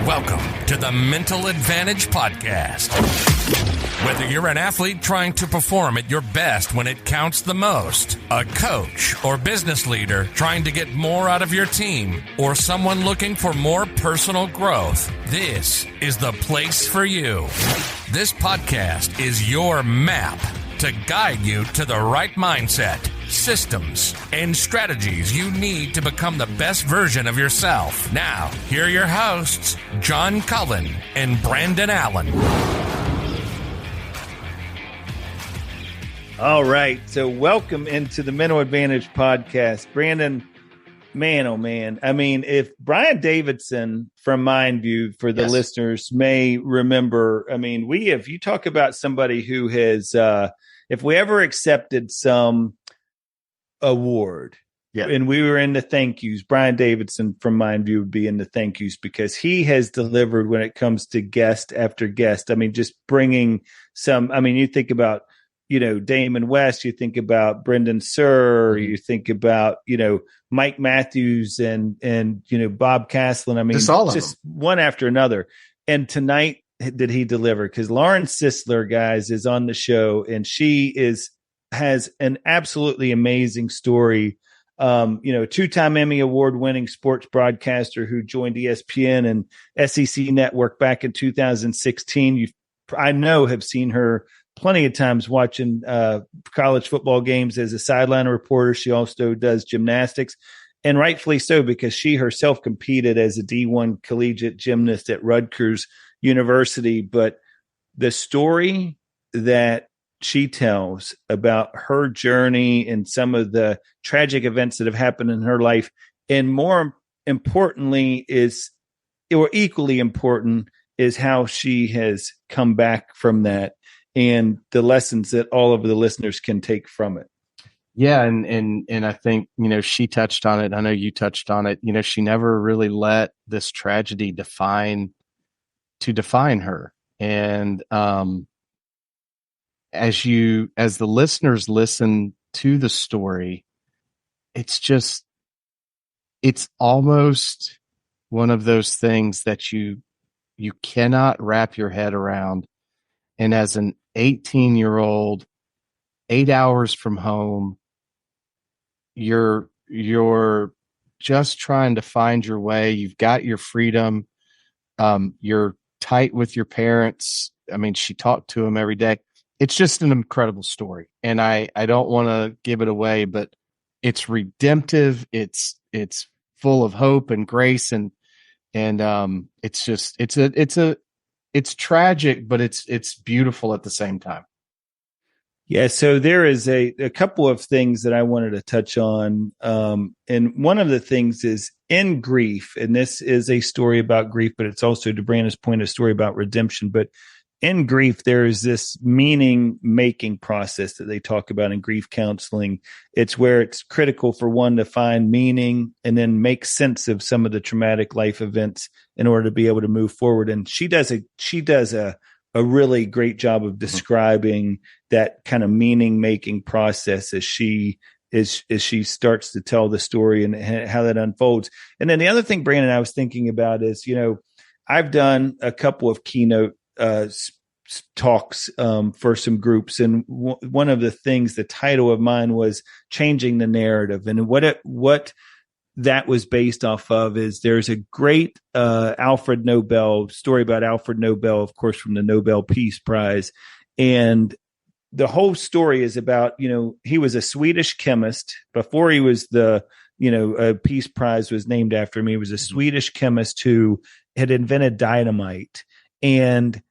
Welcome to the Mental Advantage Podcast. Whether you're an athlete trying to perform at your best when it counts the most, a coach or business leader trying to get more out of your team, or someone looking for more personal growth, this is the place for you. This podcast is your map to guide you to the right mindset, systems, and strategies you need to become the best version of yourself. Now, here are your hosts, John Cullen and Brandon Allen. All right, so welcome into the Mental Advantage Podcast. Brandon, man, oh man. I mean, if Brian Davidson from Mindview, for the listeners, may remember, I mean, you talk about somebody who has, if we ever accepted some award, and we were in the thank yous, Brian Davidson from Mindview would be in the thank yous, because he has delivered when it comes to guest after guest. I mean, just bringing you think about, Damon West, you think about Brendan Surr, you think about, Mike Matthews and Bob Caslin. I mean, just one after another. And tonight, did he deliver? Because Lauren Sisler, guys, is on the show, and she has an absolutely amazing story. Two-time Emmy award-winning sports broadcaster who joined ESPN and SEC Network back in 2016. I know have seen her plenty of times watching college football games as a sideline reporter. She also does gymnastics, and rightfully so, because she herself competed as a D1 collegiate gymnast at Rutgers University. But the story that she tells about her journey and some of the tragic events that have happened in her life, and more importantly equally important is how she has come back from that and the lessons that all of the listeners can take from it. Yeah. And I think, she touched on it. I know you touched on it. She never really let this tragedy define her. And, as the listeners listen to the story, it's almost one of those things that you cannot wrap your head around. And as an 18-year-old, 8 hours from home, you're just trying to find your way. You've got your freedom. You're tight with your parents. I mean, she talked to them every day. It's just an incredible story. And I don't want to give it away, but it's redemptive. It's full of hope and grace. And it's tragic, but it's beautiful at the same time. Yeah. So there is a couple of things that I wanted to touch on. And one of the things is in grief, and this is a story about grief, but it's also, to Brandon's point, a story about redemption. But in grief, there is this meaning making process that they talk about in grief counseling. It's where it's critical for one to find meaning and then make sense of some of the traumatic life events in order to be able to move forward. And she does a really great job of describing that kind of meaning making process as she starts to tell the story and how that unfolds. And then the other thing, Brandon, I was thinking about is, I've done a couple of keynote talks for some groups, and one of the things, the title of mine was Changing the Narrative, and what that was based off of is there's a great Alfred Nobel story about Alfred Nobel, of course, from the Nobel Peace Prize, and the whole story is about, he was a Swedish chemist before he was a Peace Prize was named after him. He was a Swedish chemist who had invented dynamite. And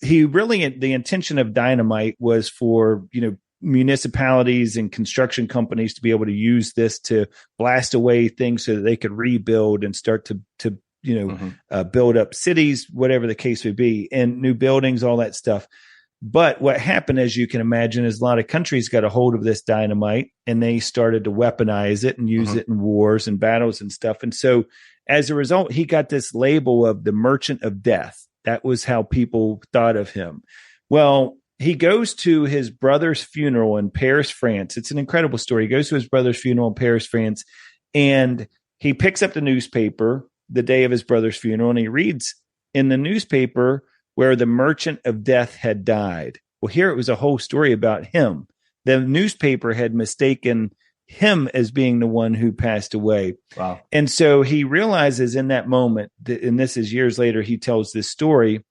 the intention of dynamite was for, municipalities and construction companies to be able to use this to blast away things so that they could rebuild and start to build up cities, whatever the case would be, and new buildings, all that stuff. But what happened, as you can imagine, is a lot of countries got a hold of this dynamite and they started to weaponize it and use it in wars and battles and stuff. And so as a result, he got this label of the Merchant of Death. That was how people thought of him. Well, he goes to his brother's funeral in Paris, France. It's an incredible story. He goes to his brother's funeral in Paris, France, and he picks up the newspaper the day of his brother's funeral, and he reads in the newspaper where the merchant of death had died. Well, here it was a whole story about him. The newspaper had mistaken him as being the one who passed away. Wow. And so he realizes in that moment, and this is years later, he tells this story,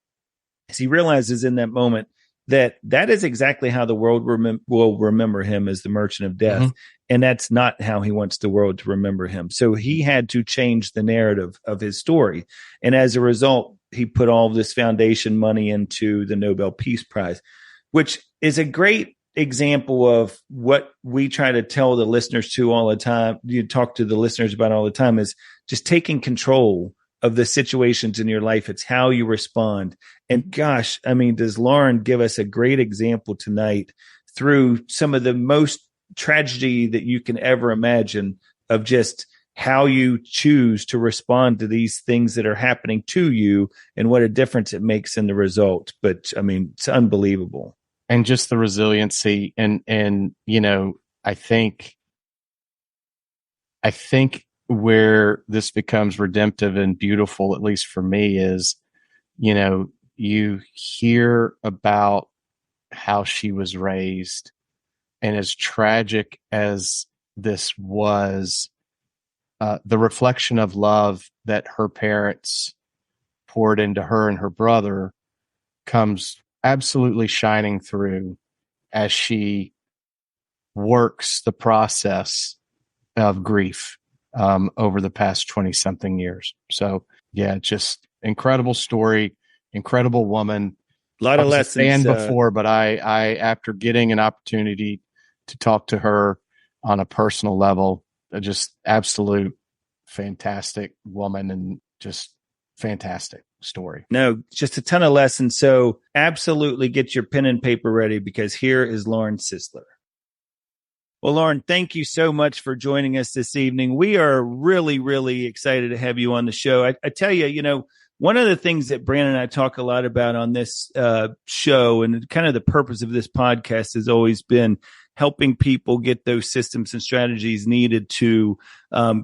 as he realizes in that moment that is exactly how the world will remember him, as the merchant of death. Mm-hmm. And that's not how he wants the world to remember him. So he had to change the narrative of his story. And as a result, he put all of this foundation money into the Nobel Peace Prize, which is a great example of what we try to tell the listeners to all the time. You talk to the listeners about all the time, is just taking control of the situations in your life. It's how you respond. And gosh, I mean, does Lauren give us a great example tonight through some of the most tragedy that you can ever imagine of just how you choose to respond to these things that are happening to you and what a difference it makes in the result. But I mean, it's unbelievable. And just the resiliency. And, you know, I think where this becomes redemptive and beautiful, at least for me, is, you know, you hear about how she was raised, and as tragic as this was, the reflection of love that her parents poured into her and her brother comes absolutely shining through as she works the process of grief over the past 20-something years. So, yeah, just incredible story, incredible woman. A lot of lessons. I was a fan before, but I, after getting an opportunity to talk to her on a personal level, just absolute fantastic woman and just fantastic story. No, just a ton of lessons. So absolutely get your pen and paper ready, because here is Lauren Sisler. Well, Lauren, thank you so much for joining us this evening. We are really, really excited to have you on the show. I tell you, you know, one of the things that Brandon and I talk a lot about on this show, and kind of the purpose of this podcast, has always been helping people get those systems and strategies needed to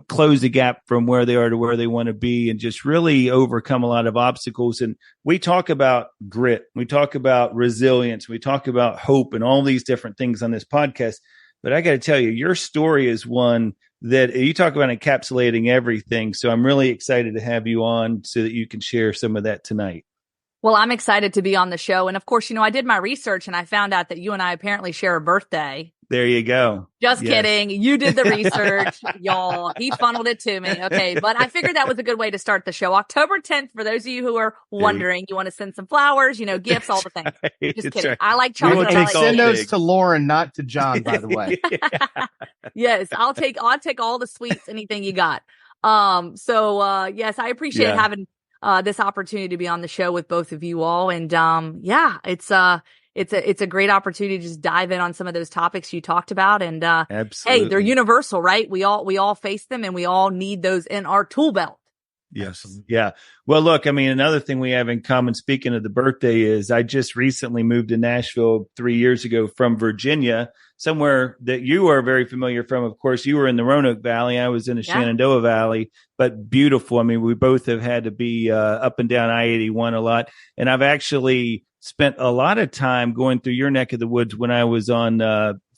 close the gap from where they are to where they want to be, and just really overcome a lot of obstacles. And we talk about grit, we talk about resilience, we talk about hope, and all these different things on this podcast. But I got to tell you, your story is one that you talk about encapsulating everything. So I'm really excited to have you on so that you can share some of that tonight. Well, I'm excited to be on the show. And of course, you know, I did my research and I found out that you and I apparently share a birthday. There you go. Just kidding. You did the research, y'all. He funneled it to me. Okay. But I figured that was a good way to start the show. October 10th, for those of you who are wondering, you want to send some flowers, you know, gifts, all the things. Right. Just kidding. Right. I like chocolate. Send those to Lauren, not to John, by the way. Yes. I'll take all the sweets, anything you got. Yes, I appreciate having this opportunity to be on the show with both of you all. And it's a great opportunity to just dive in on some of those topics you talked about. And absolutely. Hey, they're universal, right? We all face them, and we all need those in our tool belt. Yes. Yeah. Well, look, I mean, another thing we have in common, speaking of the birthday, is I just recently moved to Nashville 3 years ago from Virginia, somewhere that you are very familiar from. Of course, you were in the Roanoke Valley. I was in the Shenandoah Valley, but beautiful. I mean, we both have had to be up and down I-81 a lot. And I've actually spent a lot of time going through your neck of the woods when I was on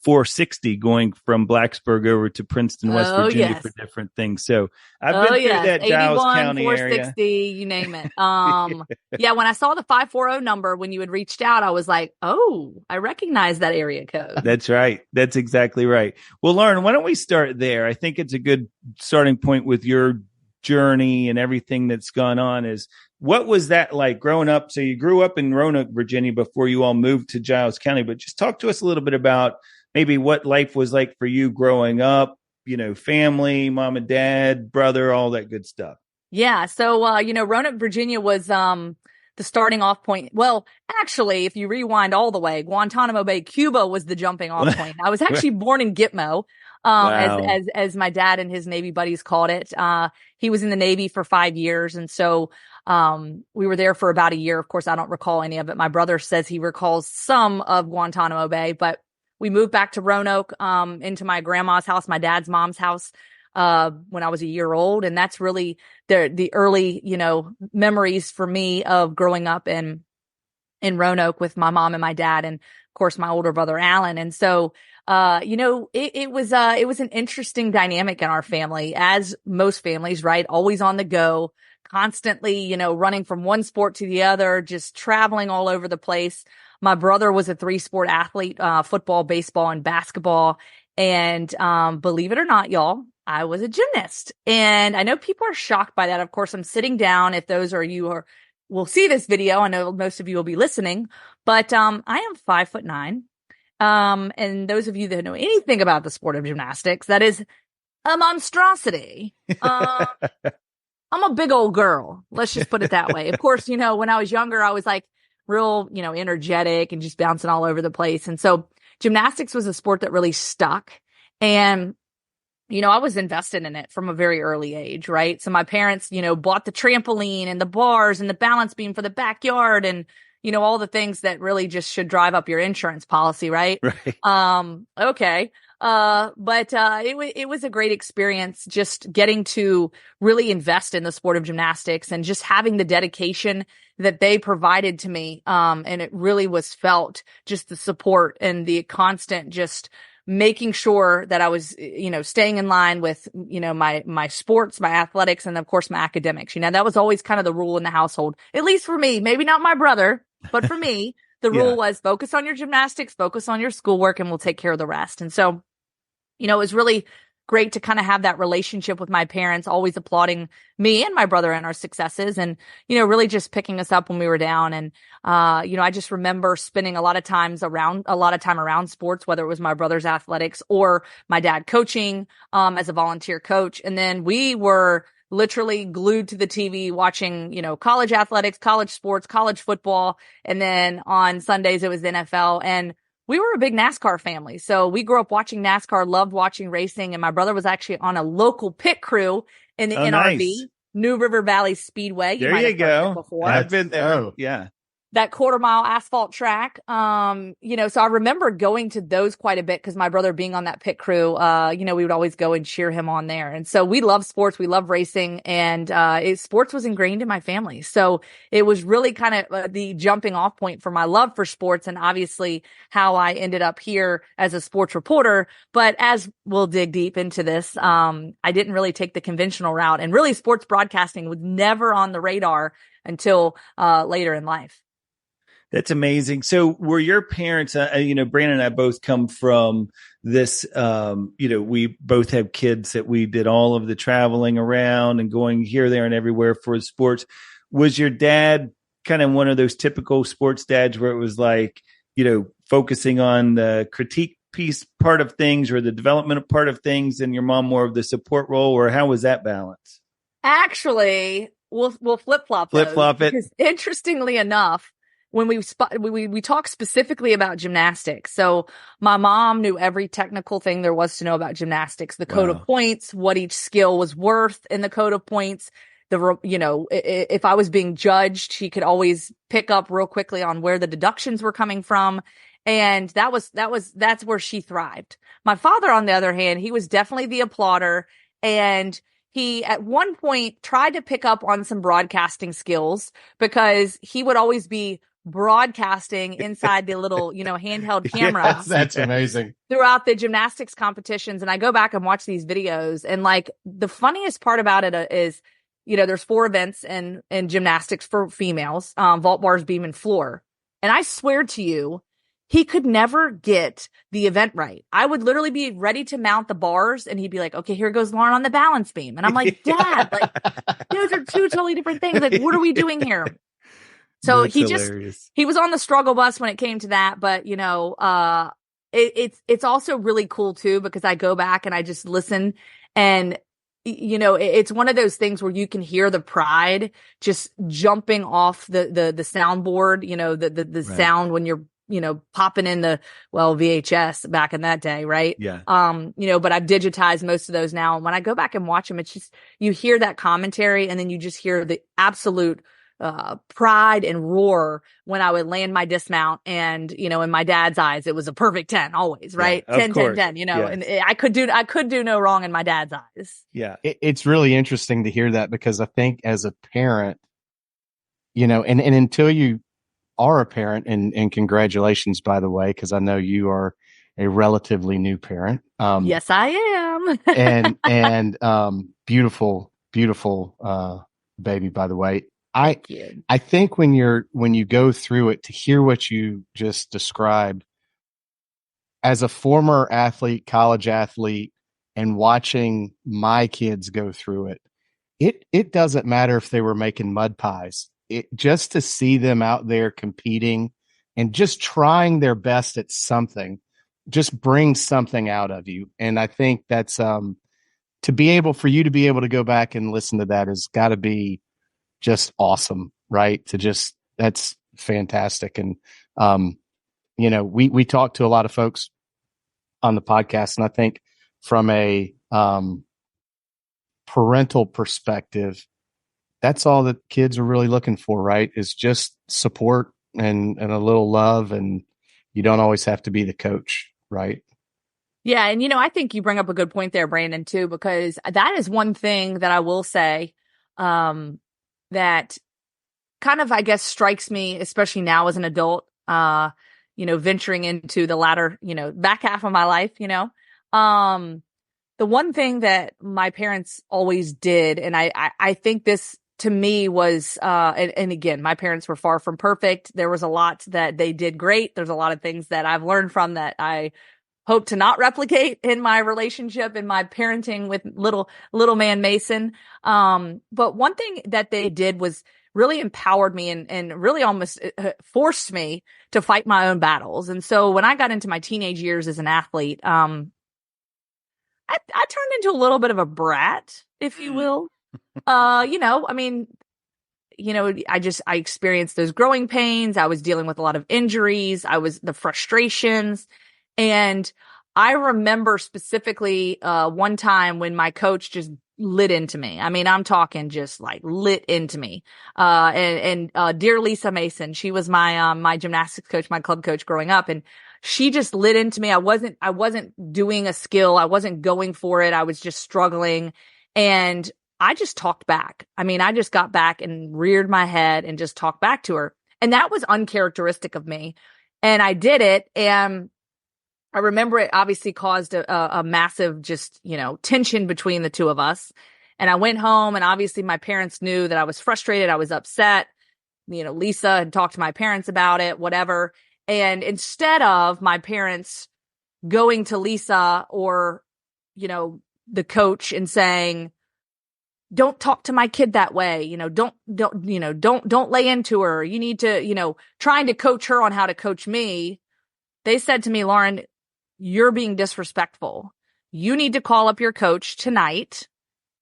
460 going from Blacksburg over to Princeton, West Virginia for different things. So I've been through that Giles County 460, area. You name it. When I saw the 540 number when you had reached out, I was like, oh, I recognize that area code. That's right. That's exactly right. Well, Lauren, why don't we start there? I think it's a good starting point with your journey and everything that's gone on. Is what was that like growing up? So you grew up in Roanoke, Virginia before you all moved to Giles County, but just talk to us a little bit about maybe what life was like for you growing up, you know, family, mom and dad, brother, all that good stuff. Yeah. So, Roanoke, Virginia was the starting off point. Well, actually, if you rewind all the way, Guantanamo Bay, Cuba was the jumping off point. I was actually born in Gitmo, as my dad and his Navy buddies called it. He was in the Navy for 5 years. And so we were there for about a year. Of course, I don't recall any of it. My brother says he recalls some of Guantanamo Bay, but we moved back to Roanoke, into my grandma's house, my dad's mom's house, when I was a year old. And that's really the early, memories for me of growing up in Roanoke with my mom and my dad, and of course my older brother Alan. And so it was an interesting dynamic in our family, as most families, right? Always on the go, constantly, running from one sport to the other, just traveling all over the place. My brother was a 3-sport athlete, football, baseball, and basketball. And believe it or not, y'all, I was a gymnast. And I know people are shocked by that. Of course, I'm sitting down. If those are you who will see this video, I know most of you will be listening, but I am 5'9". And those of you that know anything about the sport of gymnastics, that is a monstrosity. I'm a big old girl. Let's just put it that way. Of course, when I was younger, I was like real, energetic and just bouncing all over the place. And so gymnastics was a sport that really stuck. And, I was invested in it from a very early age, right? So my parents, bought the trampoline and the bars and the balance beam for the backyard and, all the things that really just should drive up your insurance policy, right? Right. Okay. But it was a great experience just getting to really invest in the sport of gymnastics and just having the dedication that they provided to me. And it really was felt, just the support and the constant just making sure that I was, staying in line with, my sports, my athletics, and of course my academics. That was always kind of the rule in the household, at least for me, maybe not my brother, but for me, the rule was focus on your gymnastics, focus on your schoolwork, and we'll take care of the rest. And so, it was really great to kind of have that relationship with my parents, always applauding me and my brother and our successes, and, really just picking us up when we were down. And, I just remember spending a lot of time around sports, whether it was my brother's athletics or my dad coaching, as a volunteer coach. And then we were literally glued to the TV watching, college athletics, college sports, college football. And then on Sundays, it was the NFL. And we were a big NASCAR family. So we grew up watching NASCAR, loved watching racing. And my brother was actually on a local pit crew in the NRV, nice. New River Valley Speedway. There you go. Before. I've been there. Oh, yeah. That 1/4-mile asphalt track. So I remember going to those quite a bit because my brother being on that pit crew, we would always go and cheer him on there. And so we love sports. We love racing, and sports was ingrained in my family. So it was really kind of the jumping off point for my love for sports, and obviously how I ended up here as a sports reporter. But as we'll dig deep into this, I didn't really take the conventional route, and really sports broadcasting was never on the radar until later in life. That's amazing. So were your parents, Brandon and I both come from this, we both have kids that we did all of the traveling around and going here, there, and everywhere for sports. Was your dad kind of one of those typical sports dads where it was like, focusing on the critique piece part of things or the development part of things, and your mom more of the support role, or how was that balance? Actually, we'll flip-flop it. Because interestingly enough, when we talk specifically about gymnastics. So my mom knew every technical thing there was to know about gymnastics, the code of points, what each skill was worth in the code of points. If I was being judged, she could always pick up real quickly on where the deductions were coming from. And that's where she thrived. My father, on the other hand, he was definitely the applauder, and he at one point tried to pick up on some broadcasting skills because he would always be broadcasting inside the little, handheld camera. Yes, that's amazing. Throughout the gymnastics competitions. And I go back and watch these videos, and like the funniest part about it is, there's 4 events in gymnastics for females, vault, bars, beam, and floor. And I swear to you, he could never get the event right. I would literally be ready to mount the bars, and he'd be like, okay, here goes Lauren on the balance beam. And I'm like, Dad, those are 2 totally different things. Like, what are we doing here? So That's hilarious. He was on the struggle bus when it came to that. But, it's also really cool too, because I go back and I just listen, and, it's one of those things where you can hear the pride just jumping off the soundboard, the right. sound when you're, popping in the, VHS back in that day. Right. Yeah. But I've digitized most of those now. And when I go back and watch them, it's just, you hear that commentary, and then you just hear the absolute pride and roar when I would land my dismount. And, you know, in my dad's eyes, it was a perfect 10 always, right? Yeah, 10, 10, 10, you know, yes. and I could do no wrong in my dad's eyes. Yeah. It's really interesting to hear that, because I think as a parent, you know, and until you are a parent, and congratulations, by the way, because I know you are a relatively new parent. Yes, I am. and beautiful baby, by the way. Thank you. I think when you go through it, to hear what you just described, as a former athlete, college athlete, and watching my kids go through it doesn't matter if they were making mud pies. Just to see them out there competing and just trying their best at something just brings something out of you. And I think that's for you to be able to go back and listen to that has got to be just awesome, right? That's fantastic. And, you know, we talk to a lot of folks on the podcast, and I think from a parental perspective, that's all that kids are really looking for, right? Is just support and a little love, and you don't always have to be the coach, right? Yeah. And, you know, I think you bring up a good point there, Brandon, too, because that is one thing that I will say that kind of, I guess, strikes me, especially now as an adult, you know, venturing into the latter, you know, back half of my life, you know. The one thing that my parents always did, and I think this to me was, and again, my parents were far from perfect. There was a lot that they did great. There's a lot of things that I've learned from that I hope to not replicate in my relationship, in my parenting with little man Mason. But one thing that they did was really empowered me and really almost forced me to fight my own battles. And so when I got into my teenage years as an athlete, I turned into a little bit of a brat, if you will. You know, I mean, you know, I experienced those growing pains. I was dealing with a lot of injuries. The frustrations. And I remember specifically one time when my coach just lit into me. I mean, I'm talking just like lit into me. And dear Lisa Mason, she was my gymnastics coach, my club coach growing up, and she just lit into me. I wasn't doing a skill. I wasn't going for it. I was just struggling, and I just talked back. I mean, I just got back and reared my head and just talked back to her. And that was uncharacteristic of me. And I did it. And I remember it obviously caused a massive just, you know, tension between the two of us. And I went home, and obviously my parents knew that I was frustrated. I was upset. You know, Lisa had talked to my parents about it, whatever. And instead of my parents going to Lisa or, you know, the coach and saying, don't talk to my kid that way, you know, don't lay into her. You need to, you know, trying to coach her on how to coach me. They said to me, Lauren, you're being disrespectful. You need to call up your coach tonight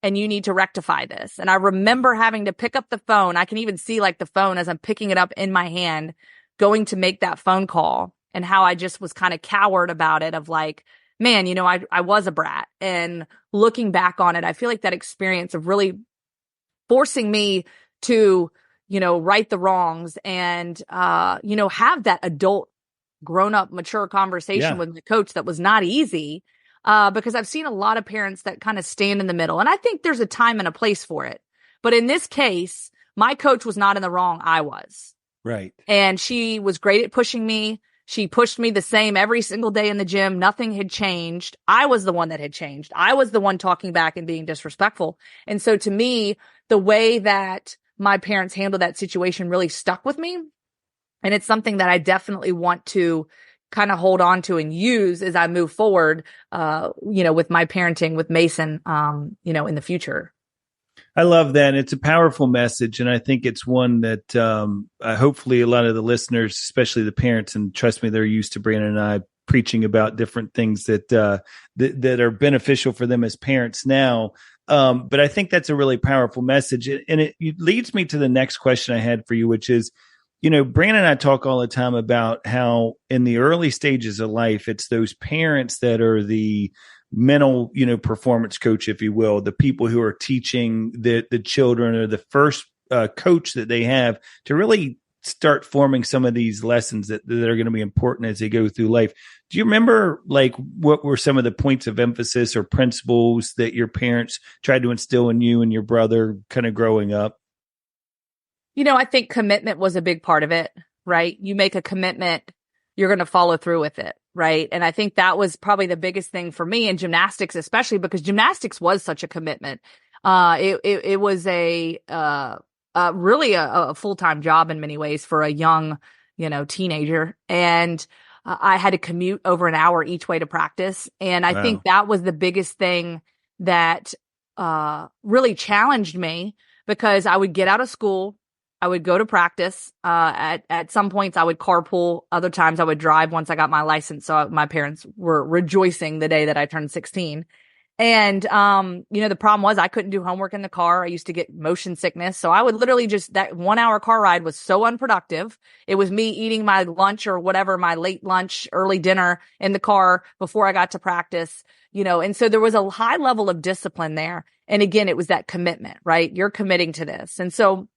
and you need to rectify this. And I remember having to pick up the phone. I can even see like the phone as I'm picking it up in my hand, going to make that phone call, and how I just was kind of coward about it, of like, man, you know, I was a brat. And looking back on it, I feel like that experience of really forcing me to, you know, right the wrongs and, you know, have that adult, grown up, mature conversation with the coach that was not easy, because I've seen a lot of parents that kind of stand in the middle. And I think there's a time and a place for it. But in this case, my coach was not in the wrong. I was. Right. And she was great at pushing me. She pushed me the same every single day in the gym. Nothing had changed. I was the one that had changed. I was the one talking back and being disrespectful. And so to me, the way that my parents handled that situation really stuck with me. And it's something that I definitely want to kind of hold on to and use as I move forward, you know, with my parenting with Mason, you know, in the future. I love that. It's a powerful message. And I think it's one that hopefully a lot of the listeners, especially the parents, and trust me, they're used to Brandon and I preaching about different things that that are beneficial for them as parents now. But I think that's a really powerful message. And it leads me to the next question I had for you, which is, you know, Brandon and I talk all the time about how in the early stages of life, it's those parents that are the mental, you know, performance coach, if you will, the people who are teaching the children, or the first coach that they have to really start forming some of these lessons that are going to be important as they go through life. Do you remember like what were some of the points of emphasis or principles that your parents tried to instill in you and your brother kind of growing up? I think commitment was a big part of it, right? You make a commitment, you're going to follow through with it, right? And I think that was probably the biggest thing for me in gymnastics, especially because gymnastics was such a commitment. It was really a full-time job in many ways for a young, teenager. And I had to commute over an hour each way to practice. And I think that was the biggest thing that really challenged me, because I would get out of school, I would go to practice. At some points I would carpool. Other times I would drive once I got my license. So my parents were rejoicing the day that I turned 16. And, the problem was I couldn't do homework in the car. I used to get motion sickness. So I would literally that 1 hour car ride was so unproductive. It was me eating my lunch or whatever, my late lunch, early dinner in the car before I got to practice, and so there was a high level of discipline there. And again, it was that commitment, right? You're committing to this. And so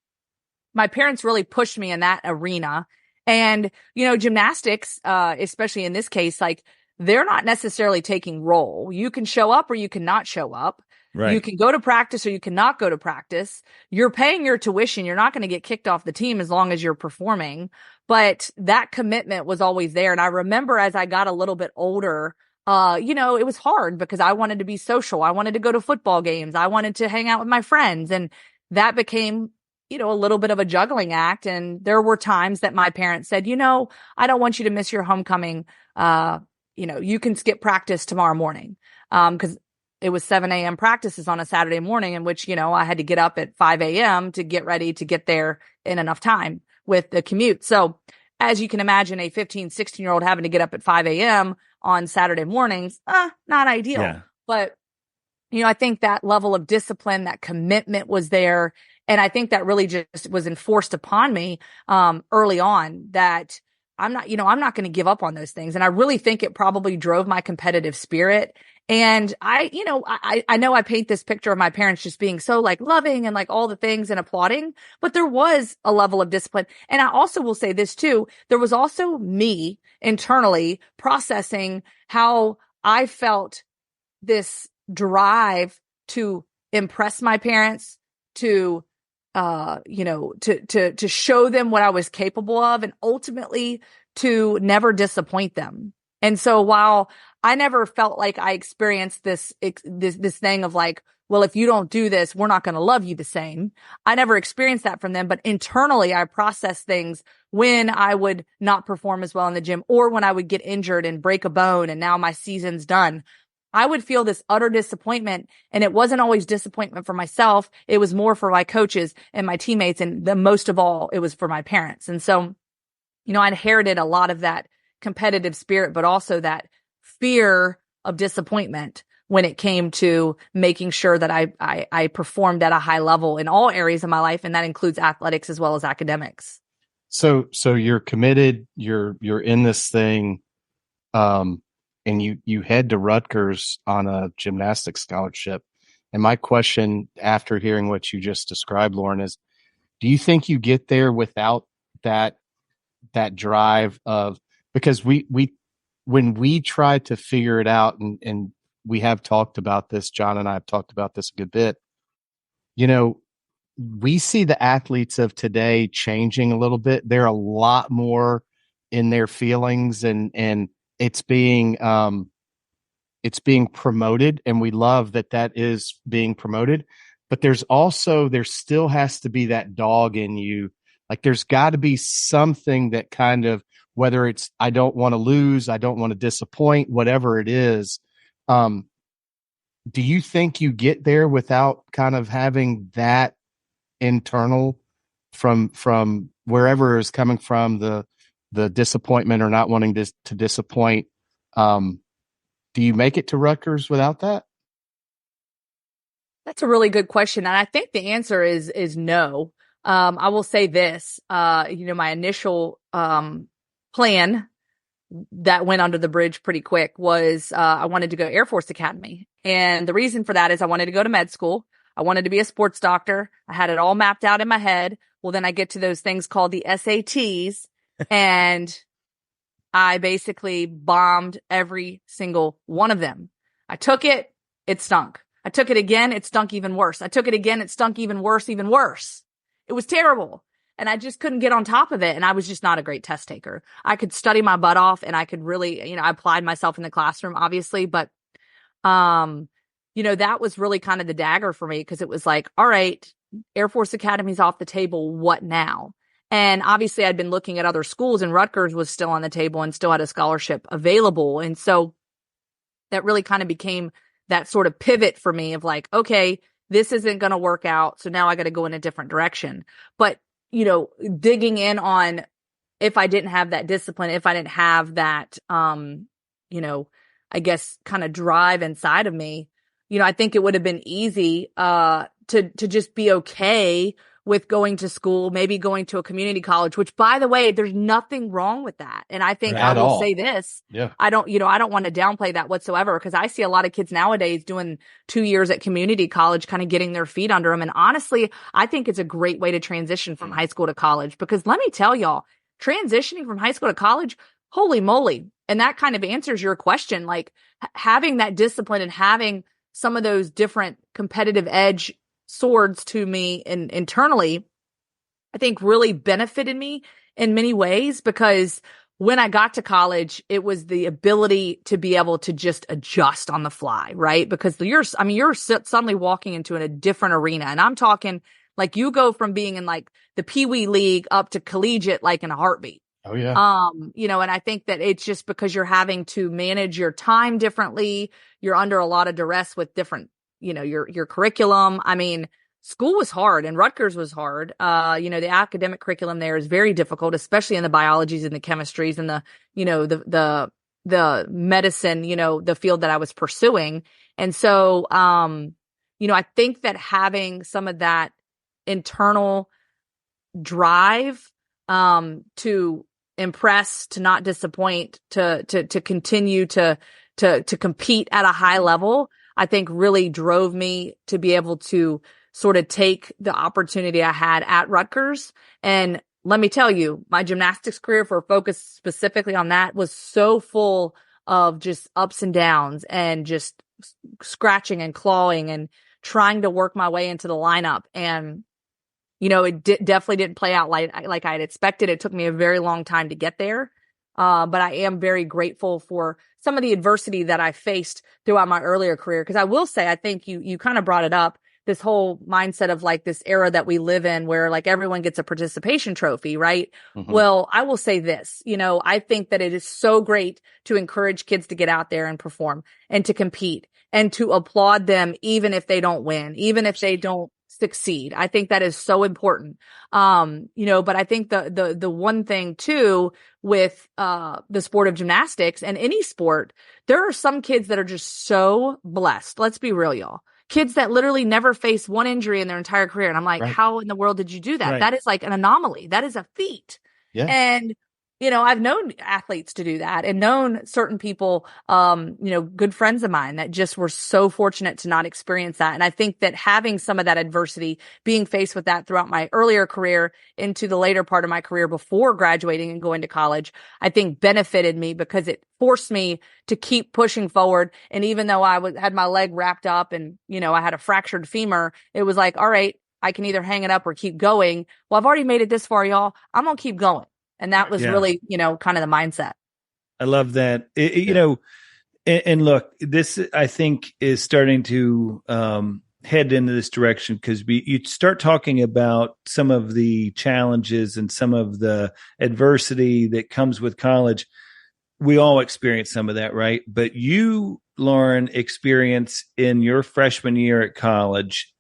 my parents really pushed me in that arena. And, gymnastics, especially in this case, like, they're not necessarily taking role. You can show up or you cannot show up. Right. You can go to practice or you cannot go to practice. You're paying your tuition. You're not going to get kicked off the team as long as you're performing. But that commitment was always there. And I remember as I got a little bit older, it was hard because I wanted to be social. I wanted to go to football games. I wanted to hang out with my friends. And that became, a little bit of a juggling act. And there were times that my parents said, I don't want you to miss your homecoming. You can skip practice tomorrow morning. Cause it was 7 a.m. practices on a Saturday morning in which, I had to get up at 5 a.m. to get ready to get there in enough time with the commute. So as you can imagine, a 15, 16-year-old having to get up at 5 a.m. on Saturday mornings, not ideal. Yeah. But, I think that level of discipline, that commitment was there. And I think that really just was enforced upon me early on that I'm not going to give up on those things. And I really think it probably drove my competitive spirit. And I know I paint this picture of my parents just being so like loving and like all the things and applauding, but there was a level of discipline. And I also will say this too. There was also me internally processing how I felt this drive to impress my parents, to show them what I was capable of, and ultimately to never disappoint them. And so while I never felt like I experienced this thing of like, well, if you don't do this, we're not going to love you the same. I never experienced that from them, but internally I processed things when I would not perform as well in the gym, or when I would get injured and break a bone and now my season's done. I would feel this utter disappointment, and it wasn't always disappointment for myself. It was more for my coaches and my teammates. And the most of all, it was for my parents. And so, I inherited a lot of that competitive spirit, but also that fear of disappointment when it came to making sure that I performed at a high level in all areas of my life. And that includes athletics as well as academics. So you're committed, you're in this thing, and you head to Rutgers on a gymnastics scholarship. And my question after hearing what you just described, Lauren, is, do you think you get there without that drive of, because when we try to figure it out, and we have talked about this, John and I have talked about this a good bit, we see the athletes of today changing a little bit. They're a lot more in their feelings, and it's being promoted, and we love that is being promoted. But there still has to be that dog in you. Like, there's got to be something that kind of, whether it's, I don't want to lose, I don't want to disappoint, whatever it is. Do you think you get there without kind of having that internal from wherever is coming from, the disappointment or not wanting to disappoint? Do you make it to Rutgers without that? That's a really good question. And I think the answer is no. I will say this, my initial plan that went under the bridge pretty quick was I wanted to go to Air Force Academy. And the reason for that is I wanted to go to med school. I wanted to be a sports doctor. I had it all mapped out in my head. Well, then I get to those things called the SATs and I basically bombed every single one of them. I took it. It stunk. I took it again. It stunk even worse. I took it again. It stunk even worse, even worse. It was terrible. And I just couldn't get on top of it. And I was just not a great test taker. I could study my butt off and I could really, I applied myself in the classroom, obviously, but, that was really kind of the dagger for me because it was like, all right, Air Force Academy's off the table. What now? And obviously I'd been looking at other schools and Rutgers was still on the table and still had a scholarship available. And so that really kind of became that sort of pivot for me of like, okay, this isn't going to work out. So now I got to go in a different direction. But, digging in on if I didn't have that discipline, if I didn't have that, I guess kind of drive inside of me, I think it would have been easy to just be okay with going to school, maybe going to a community college, which by the way, there's nothing wrong with that. And I think I will say this, I don't want to downplay that whatsoever because I see a lot of kids nowadays doing 2 years at community college, kind of getting their feet under them. And honestly, I think it's a great way to transition from high school to college because let me tell y'all, transitioning from high school to college, holy moly. And that kind of answers your question, like having that discipline and having some of those different competitive edge swords to me and internally, I think really benefited me in many ways because when I got to college, it was the ability to be able to just adjust on the fly, right? Because you're suddenly walking into a different arena. And I'm talking like you go from being in like the Pee Wee League up to collegiate, like in a heartbeat. Oh yeah. And I think that it's just because you're having to manage your time differently. You're under a lot of duress with different, your curriculum. I mean, school was hard and Rutgers was hard. The academic curriculum there is very difficult, especially in the biologies and the chemistries and the medicine, the field that I was pursuing. And so, I think that having some of that internal drive, to impress, to not disappoint, to continue to compete at a high level, I think really drove me to be able to sort of take the opportunity I had at Rutgers. And let me tell you, my gymnastics career, for a focus specifically on that, was so full of just ups and downs and just scratching and clawing and trying to work my way into the lineup. And it definitely didn't play out like I had expected. It took me a very long time to get there. But I am very grateful for some of the adversity that I faced throughout my earlier career. Because I will say, I think you kind of brought it up, this whole mindset of like this era that we live in where like everyone gets a participation trophy, right? Mm-hmm. Well, I will say this, I think that it is so great to encourage kids to get out there and perform and to compete and to applaud them, even if they don't win, even if they don't succeed. I think that is so important. But I think the one thing too with the sport of gymnastics and any sport, there are some kids that are just so blessed. Let's be real, y'all. Kids that literally never face one injury in their entire career. And I'm like, How in the world did you do that? Right. That is like an anomaly. That is a feat. Yeah. And I've known athletes to do that and known certain people, good friends of mine that just were so fortunate to not experience that. And I think that having some of that adversity, being faced with that throughout my earlier career into the later part of my career before graduating and going to college, I think benefited me because it forced me to keep pushing forward. And even though I had my leg wrapped up and, I had a fractured femur, it was like, all right, I can either hang it up or keep going. Well, I've already made it this far, y'all. I'm going to keep going. And that was really, kind of the mindset. I love that. And look, this I think is starting to head into this direction because you start talking about some of the challenges and some of the adversity that comes with college. We all experience some of that, right? But you, Lauren, experience in your freshman year at college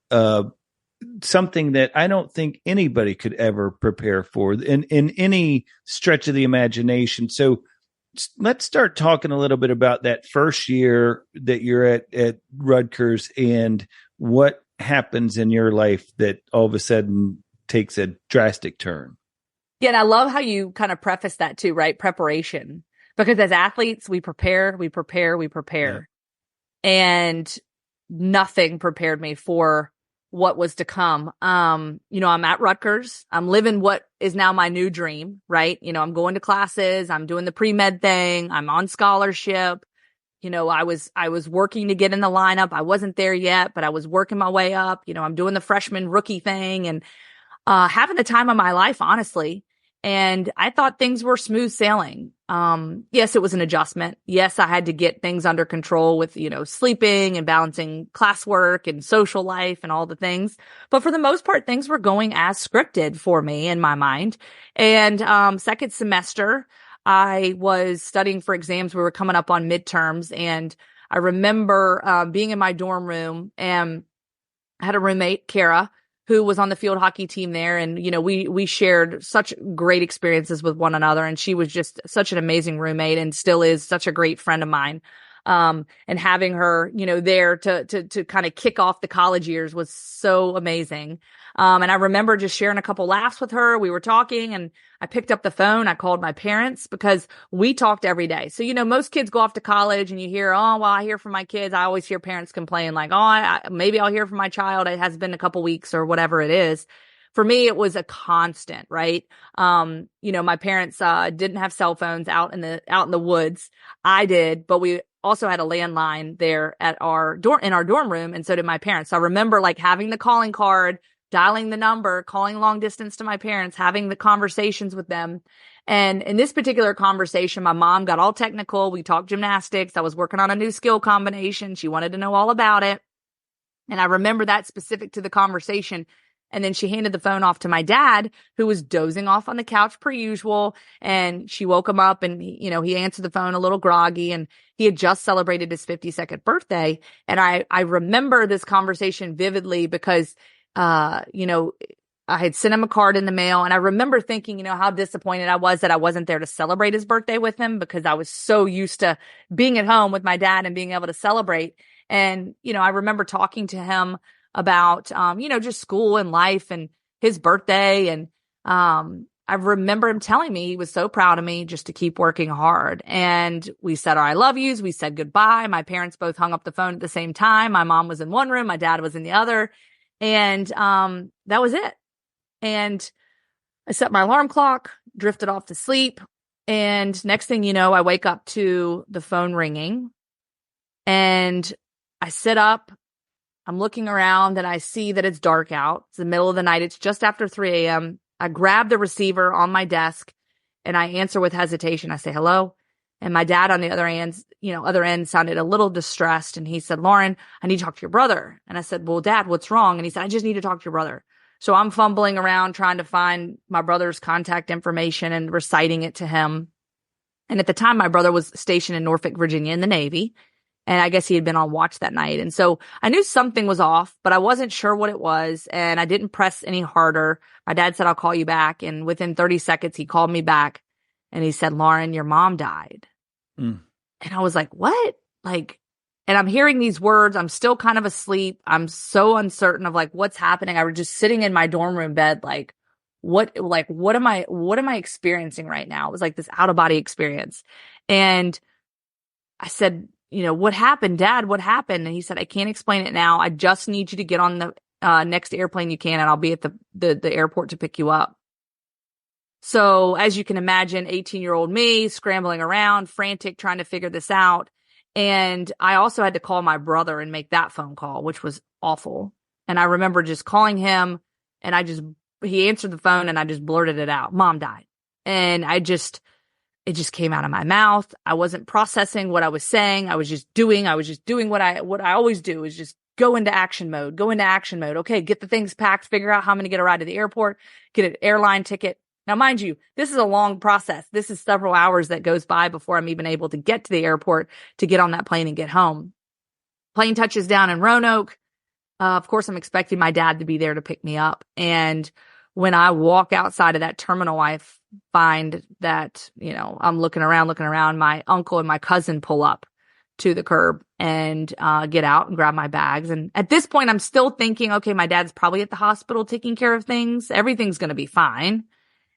something that I don't think anybody could ever prepare for in any stretch of the imagination. So let's start talking a little bit about that first year that you're at Rutgers and what happens in your life that all of a sudden takes a drastic turn. Yeah. And I love how you kind of preface that too, right? Preparation, because as athletes, we prepare. Yeah. And nothing prepared me for what was to come. You know, I'm at Rutgers. I'm living what is now my new dream, right? You know, I'm going to classes. I'm doing the pre-med thing. I'm on scholarship. You know, I was working to get in the lineup. I wasn't there yet, but I was working my way up. You know, I'm doing the freshman rookie thing and having the time of my life, honestly. And I thought things were smooth sailing. Yes, it was an adjustment. Yes, I had to get things under control with, you know, sleeping and balancing classwork and social life and all the things. But for the most part, things were going as scripted for me in my mind. And second semester, I was studying for exams. We were coming up on midterms. And I remember being in my dorm room, and I had a roommate, Kara, who was on the field hockey team there. And, you know, we shared such great experiences with one another. And she was just such an amazing roommate and still is such a great friend of mine. And having her, you know, there to kind of kick off the college years was so amazing. And I remember just sharing a couple laughs with her. We were talking and I picked up the phone. I called my parents because we talked every day. So, you know, most kids go off to college and you hear, oh, well, I hear from my kids. I always hear parents complain like, oh, maybe I'll hear from my child. It has been a couple weeks or whatever it is. For me, it was a constant, right? You know, my parents didn't have cell phones out in the woods. I did, but we also had a landline there in our dorm room, and so did my parents. So I remember like having the calling card, dialing the number, calling long distance to my parents, having the conversations with them. And in this particular conversation, my mom got all technical. We talked gymnastics. I was working on a new skill combination. She wanted to know all about it. And I remember that specific to the conversation. And then she handed the phone off to my dad, who was dozing off on the couch per usual. And she woke him up and, you know, he answered the phone a little groggy, and he had just celebrated his 52nd birthday. And I remember this conversation vividly because, you know, I had sent him a card in the mail, and I remember thinking, you know, how disappointed I was that I wasn't there to celebrate his birthday with him because I was so used to being at home with my dad and being able to celebrate. And, you know, I remember talking to him about, you know, just school and life and his birthday. And I remember him telling me he was so proud of me just to keep working hard. And we said our I love yous. We said goodbye. My parents both hung up the phone at the same time. My mom was in one room. My dad was in the other. And that was it. And I set my alarm clock, drifted off to sleep. And next thing you know, I wake up to the phone ringing. And I sit up. I'm looking around and I see that it's dark out. It's the middle of the night. It's just after 3 a.m. I grab the receiver on my desk and I answer with hesitation. I say, hello. And my dad on the other end sounded a little distressed. And he said, Lauren, I need to talk to your brother. And I said, well, Dad, what's wrong? And he said, I just need to talk to your brother. So I'm fumbling around trying to find my brother's contact information and reciting it to him. And at the time, my brother was stationed in Norfolk, Virginia in the Navy. And I guess he had been on watch that night. And so I knew something was off, but I wasn't sure what it was. And I didn't press any harder. My dad said, I'll call you back. And within 30 seconds, he called me back and he said, Lauren, your mom died. And I was like, what? And I'm hearing these words. I'm still kind of asleep. I'm so uncertain of like, what's happening. I was just sitting in my dorm room bed. What am I experiencing right now? It was like this out of body experience. And I said, you know, what happened, Dad? What happened? And he said, I can't explain it now. I just need you to get on the next airplane you can, and I'll be at the airport to pick you up. So as you can imagine, 18-year-old me scrambling around, frantic, trying to figure this out. And I also had to call my brother and make that phone call, which was awful. And I remember just calling him, and he answered the phone, and I just blurted it out. Mom died. And it just came out of my mouth. I wasn't processing what I was saying. I was just doing what I always do, is just go into action mode. Okay, get the things packed, figure out how I'm going to get a ride to the airport, get an airline ticket. Now, mind you, this is a long process. This is several hours that goes by before I'm even able to get to the airport to get on that plane and get home. Plane touches down in Roanoke. Of course, I'm expecting my dad to be there to pick me up. And when I walk outside of that terminal, I find that, you know, I'm looking around, my uncle and my cousin pull up to the curb and get out and grab my bags. And at this point, I'm still thinking, okay, my dad's probably at the hospital taking care of things. Everything's going to be fine.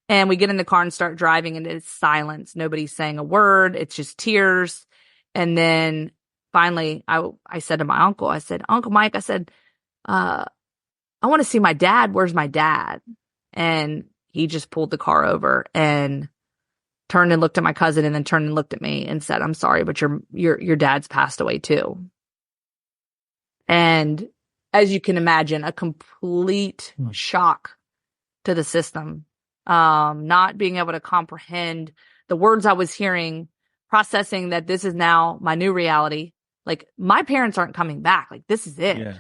And we get in the car and start driving, and it's silence. Nobody's saying a word. It's just tears. And then finally, I said to my uncle, I said, Uncle Mike, I said, I want to see my dad. Where's my dad? And he just pulled the car over and turned and looked at my cousin and then turned and looked at me and said, I'm sorry, but your dad's passed away too. And as you can imagine, a complete shock to the system. Not being able to comprehend the words I was hearing, processing that this is now my new reality. Like, my parents aren't coming back. Like, this is it. Yeah.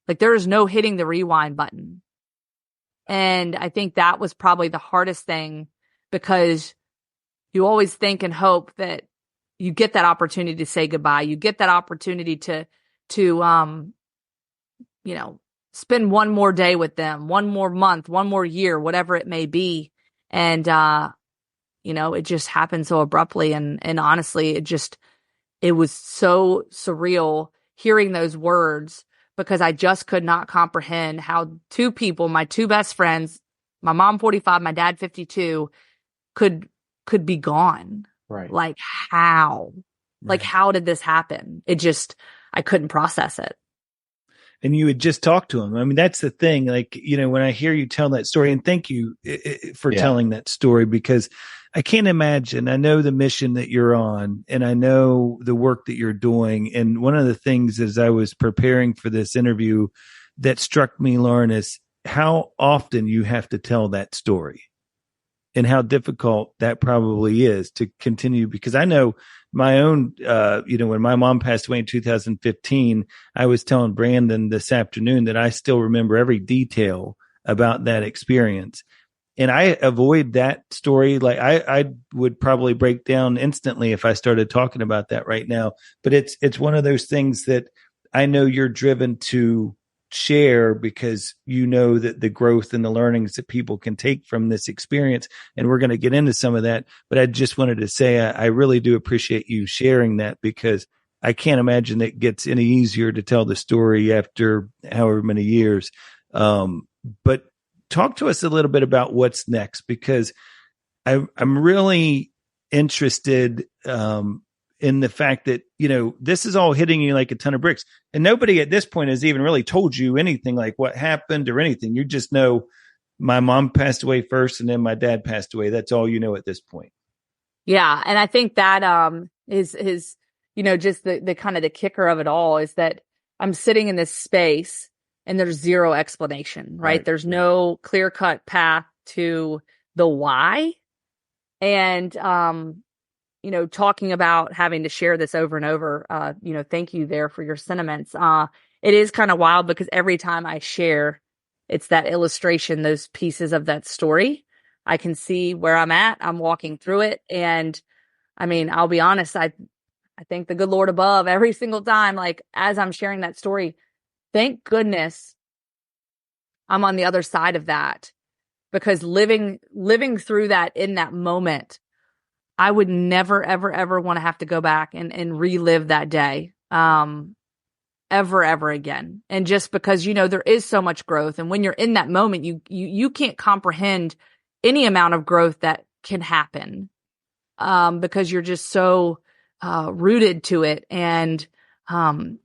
Like, there is no hitting the rewind button. And I think that was probably the hardest thing, because you always think and hope that you get that opportunity to say goodbye. You get that opportunity to spend one more day with them, one more month, one more year, whatever it may be. And, it just happened so abruptly. And honestly, it was so surreal hearing those words, because I just could not comprehend how two people, my two best friends, my mom 45, my dad 52, could be gone. Right. Like, how? Right. Like, how did this happen? I couldn't process it. And you had just talked to him. I mean, that's the thing. Like, when I hear you tell that story, and thank you for telling that story, because I can't imagine. I know the mission that you're on, and I know the work that you're doing. And one of the things as I was preparing for this interview that struck me, Lauren, is how often you have to tell that story and how difficult that probably is to continue. Because I know my own, when my mom passed away in 2015, I was telling Brandon this afternoon that I still remember every detail about that experience. And I avoid that story. Like, I would probably break down instantly if I started talking about that right now. But it's one of those things that I know you're driven to share, because you know that the growth and the learnings that people can take from this experience. And we're going to get into some of that. But I just wanted to say, I really do appreciate you sharing that, because I can't imagine it gets any easier to tell the story after however many years. But talk to us a little bit about what's next, because I'm really interested in the fact that, this is all hitting you like a ton of bricks, and nobody at this point has even really told you anything like what happened or anything. You just know my mom passed away first, and then my dad passed away. That's all you know at this point. Yeah. And I think that is just the kind of the kicker of it all, is that I'm sitting in this space and there's zero explanation, right? There's no clear-cut path to the why. And, talking about having to share this over and over, thank you there for your sentiments. It is kind of wild, because every time I share, it's that illustration, those pieces of that story. I can see where I'm at. I'm walking through it. And I mean, I'll be honest, I thank the good Lord above every single time, like, as I'm sharing that story. Thank goodness I'm on the other side of that, because living through that in that moment, I would never, ever, ever want to have to go back and relive that day, ever again. And just because, there is so much growth. And when you're in that moment, you can't comprehend any amount of growth that can happen, because you're just so rooted to it. And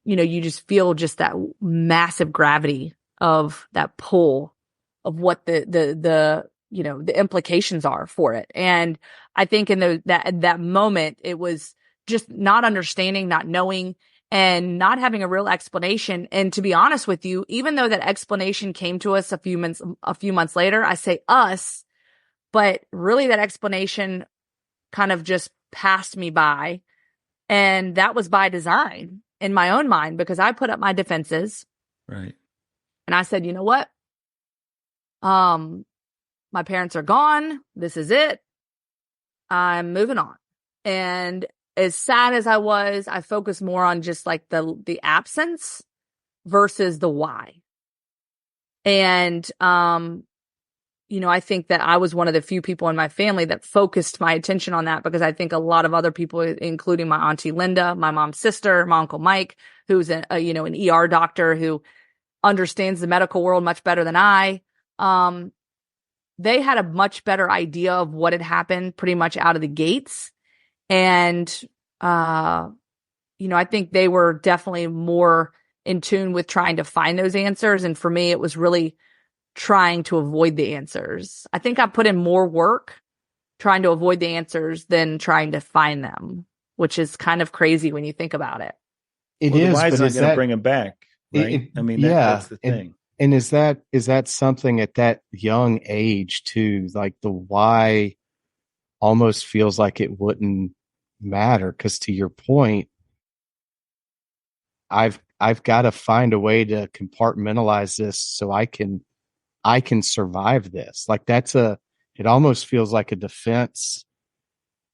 you just feel just that massive gravity of that pull of what the implications are for it. And I think in that moment, it was just not understanding, not knowing, and not having a real explanation. And to be honest with you, even though that explanation came to us a few months later, I say us, but really that explanation kind of just passed me by. And that was by design in my own mind, because I put up my defenses. Right. And I said, you know what? My parents are gone. This is it. I'm moving on. And as sad as I focused more on just like the absence versus the why. And, I think that I was one of the few people in my family that focused my attention on that, because I think a lot of other people, including my auntie Linda, my mom's sister, my uncle Mike, who's an ER doctor who understands the medical world much better than I, they had a much better idea of what had happened pretty much out of the gates. And, I think they were definitely more in tune with trying to find those answers. And for me, it was really trying to avoid the answers. I think I put in more work trying to avoid the answers than trying to find them, which is kind of crazy when you think about it. The why's not going to bring them back, right? That's the thing. And is that something at that young age too? Like the why almost feels like it wouldn't matter, because to your point, I've got to find a way to compartmentalize this so I can survive this. Like it almost feels like a defense.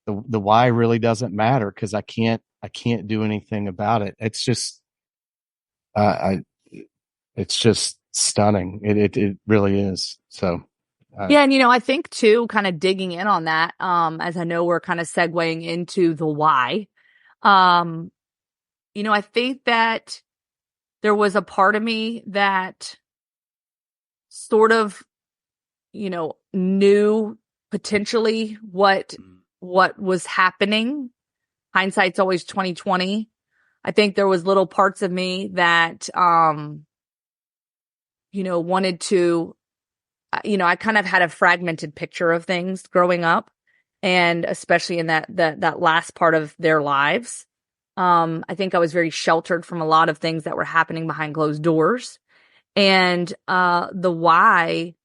The why really doesn't matter because I can't do anything about it. It's just it's just stunning. It really is. So yeah, and I think too, kind of digging in on that, as I know we're kind of segueing into the why. I think that there was a part of me that sort of, knew potentially what was happening. Hindsight's always 20/20. I think there was little parts of me that, wanted to, I kind of had a fragmented picture of things growing up, and especially in that last part of their lives. I think I was very sheltered from a lot of things that were happening behind closed doors. And the why,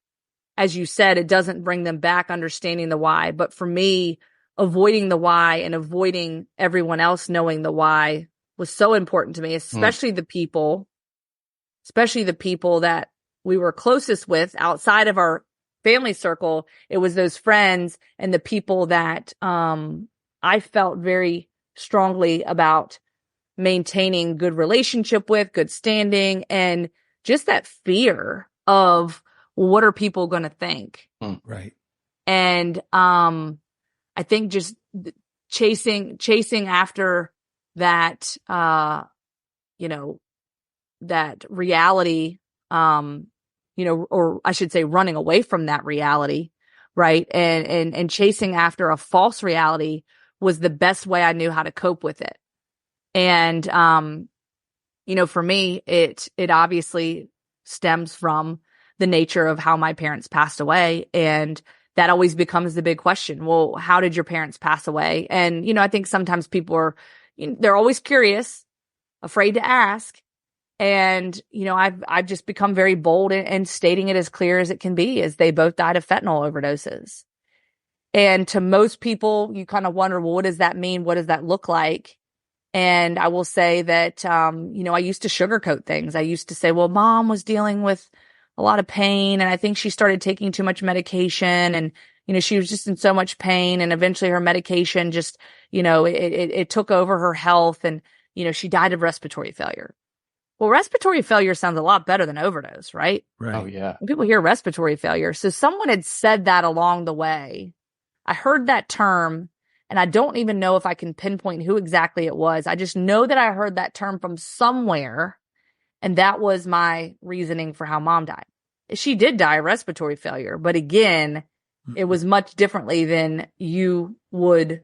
as you said, it doesn't bring them back understanding the why. But for me, avoiding the why and avoiding everyone else knowing the why was so important to me, especially the people that we were closest with outside of our family circle. It was those friends and the people that I felt very strongly about maintaining good relationship with, good standing, and just that fear of what are people going to think? Right. And I think just chasing after that, that reality, or I should say running away from that reality, right? And chasing after a false reality was the best way I knew how to cope with it. And, for me, it obviously stems from the nature of how my parents passed away. And that always becomes the big question. Well, how did your parents pass away? And, I think sometimes people they're always curious, afraid to ask. And, I've just become very bold in stating it as clear as it can be, as they both died of fentanyl overdoses. And to most people, you kind of wonder, well, what does that mean? What does that look like? And I will say that, I used to sugarcoat things. I used to say, well, mom was dealing with a lot of pain, and I think she started taking too much medication, and, she was just in so much pain, and eventually her medication just, it took over her health, and, she died of respiratory failure. Well, respiratory failure sounds a lot better than overdose, right? Right. Oh, yeah. When people hear respiratory failure. So someone had said that along the way. I heard that term, and I don't even know if I can pinpoint who exactly it was. I just know that I heard that term from somewhere, and that was my reasoning for how mom died. She did die of respiratory failure, but again, it was much differently than you would,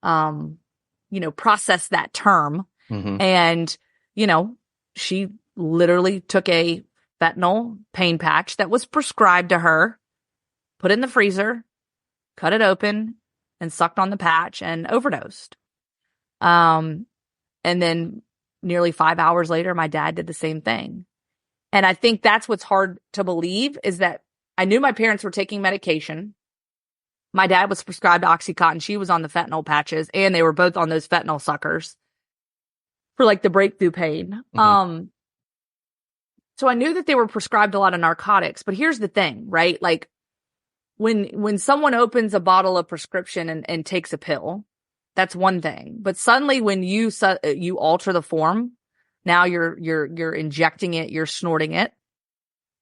process that term. Mm-hmm. And, she literally took a fentanyl pain patch that was prescribed to her, put it in the freezer, cut it open, and sucked on the patch and overdosed. And then nearly 5 hours later, my dad did the same thing. And I think that's what's hard to believe, is that I knew my parents were taking medication. My dad was prescribed Oxycontin. She was on the fentanyl patches, and they were both on those fentanyl suckers for like the breakthrough pain. Mm-hmm. So I knew that they were prescribed a lot of narcotics, but here's the thing, right? Like when someone opens a bottle of prescription and takes a pill, that's one thing. But suddenly when you alter the form, now you're injecting it, you're snorting it.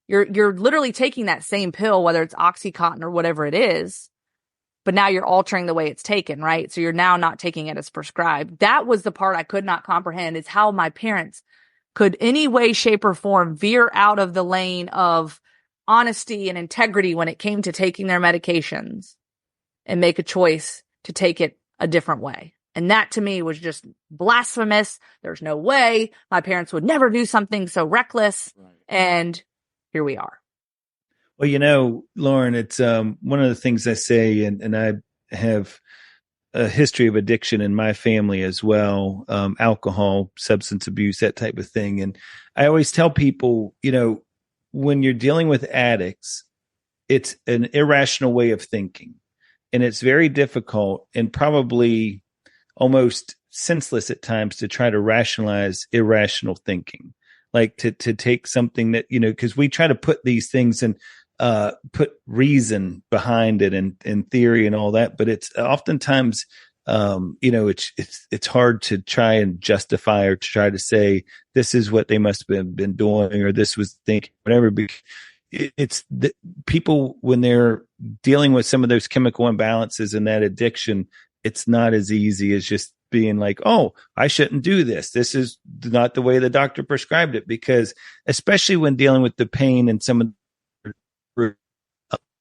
You're literally taking that same pill, whether it's Oxycontin or whatever it is, but now you're altering the way it's taken, right? So you're now not taking it as prescribed. That was the part I could not comprehend, is how my parents could any way, shape, or form veer out of the lane of honesty and integrity when it came to taking their medications and make a choice to take it a different way. And that to me was just blasphemous. There's no way my parents would never do something so reckless. Right. And here we are. Well, Lauren, it's one of the things I say, and I have a history of addiction in my family as well, alcohol, substance abuse, that type of thing. And I always tell people, when you're dealing with addicts, it's an irrational way of thinking. And it's very difficult and probably almost senseless at times to try to rationalize irrational thinking, like to take something that, because we try to put these things and put reason behind it and theory and all that. But it's oftentimes, it's hard to try and justify or to try to say this is what they must have been doing or this was thinking, whatever. It's the people, when they're dealing with some of those chemical imbalances and that addiction, it's not as easy as just being like, oh, I shouldn't do this. This is not the way the doctor prescribed it, because especially when dealing with the pain and some of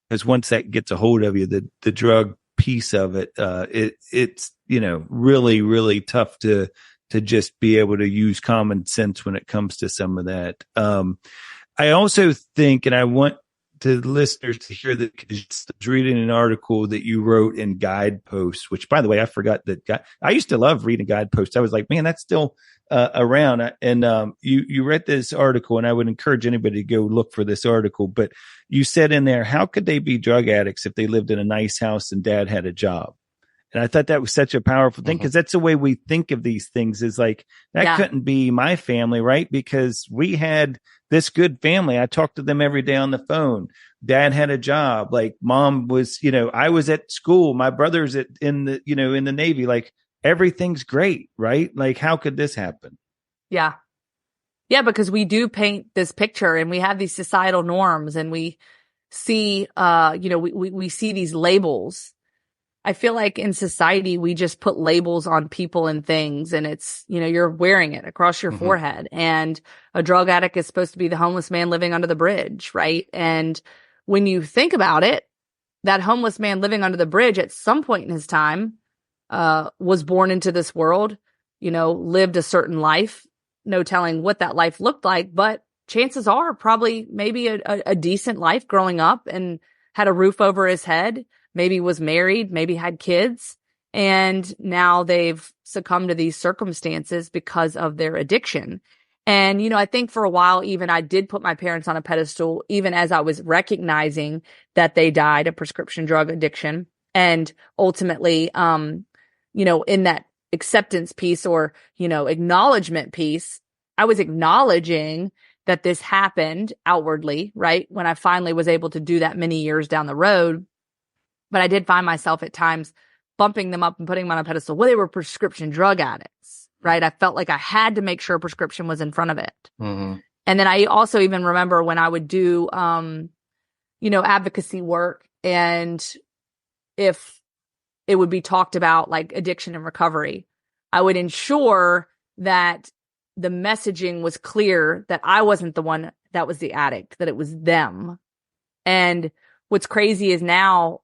because once that gets a hold of you, the drug piece of it, it's, really, really tough to just be able to use common sense when it comes to some of that. I also think, and I want the listeners to hear that, because I was reading an article that you wrote in Guideposts, which, by the way, I forgot that I used to love reading Guideposts. I was like, man, that's still around. And you read this article, and I would encourage anybody to go look for this article. But you said in there, how could they be drug addicts if they lived in a nice house and dad had a job? And I thought that was such a powerful thing, because that's the way we think of these things, is like, that couldn't be my family, right? Because we had this good family. I talked to them every day on the phone. Dad had a job. Like, mom was, I was at school. My brother's in the Navy. Like, everything's great, right? Like, how could this happen? Yeah. Yeah, because we do paint this picture, and we have these societal norms, and we see, we see these labels. I feel like in society, we just put labels on people and things, and it's, you're wearing it across your forehead. And a drug addict is supposed to be the homeless man living under the bridge, right? And when you think about it, that homeless man living under the bridge at some point in his time was born into this world, lived a certain life, no telling what that life looked like, but chances are probably maybe a decent life growing up and had a roof over his head. Maybe was married, maybe had kids, and now they've succumbed to these circumstances because of their addiction. And, I think for a while, even I did put my parents on a pedestal, even as I was recognizing that they died of prescription drug addiction. And ultimately, in that acceptance piece or, acknowledgement piece, I was acknowledging that this happened outwardly, right? When I finally was able to do that many years down the road. But I did find myself at times bumping them up and putting them on a pedestal. Well, they were prescription drug addicts, right? I felt like I had to make sure a prescription was in front of it. Mm-hmm. And then I also even remember when I would do, advocacy work, and if it would be talked about like addiction and recovery, I would ensure that the messaging was clear that I wasn't the one that was the addict, that it was them. And what's crazy is now,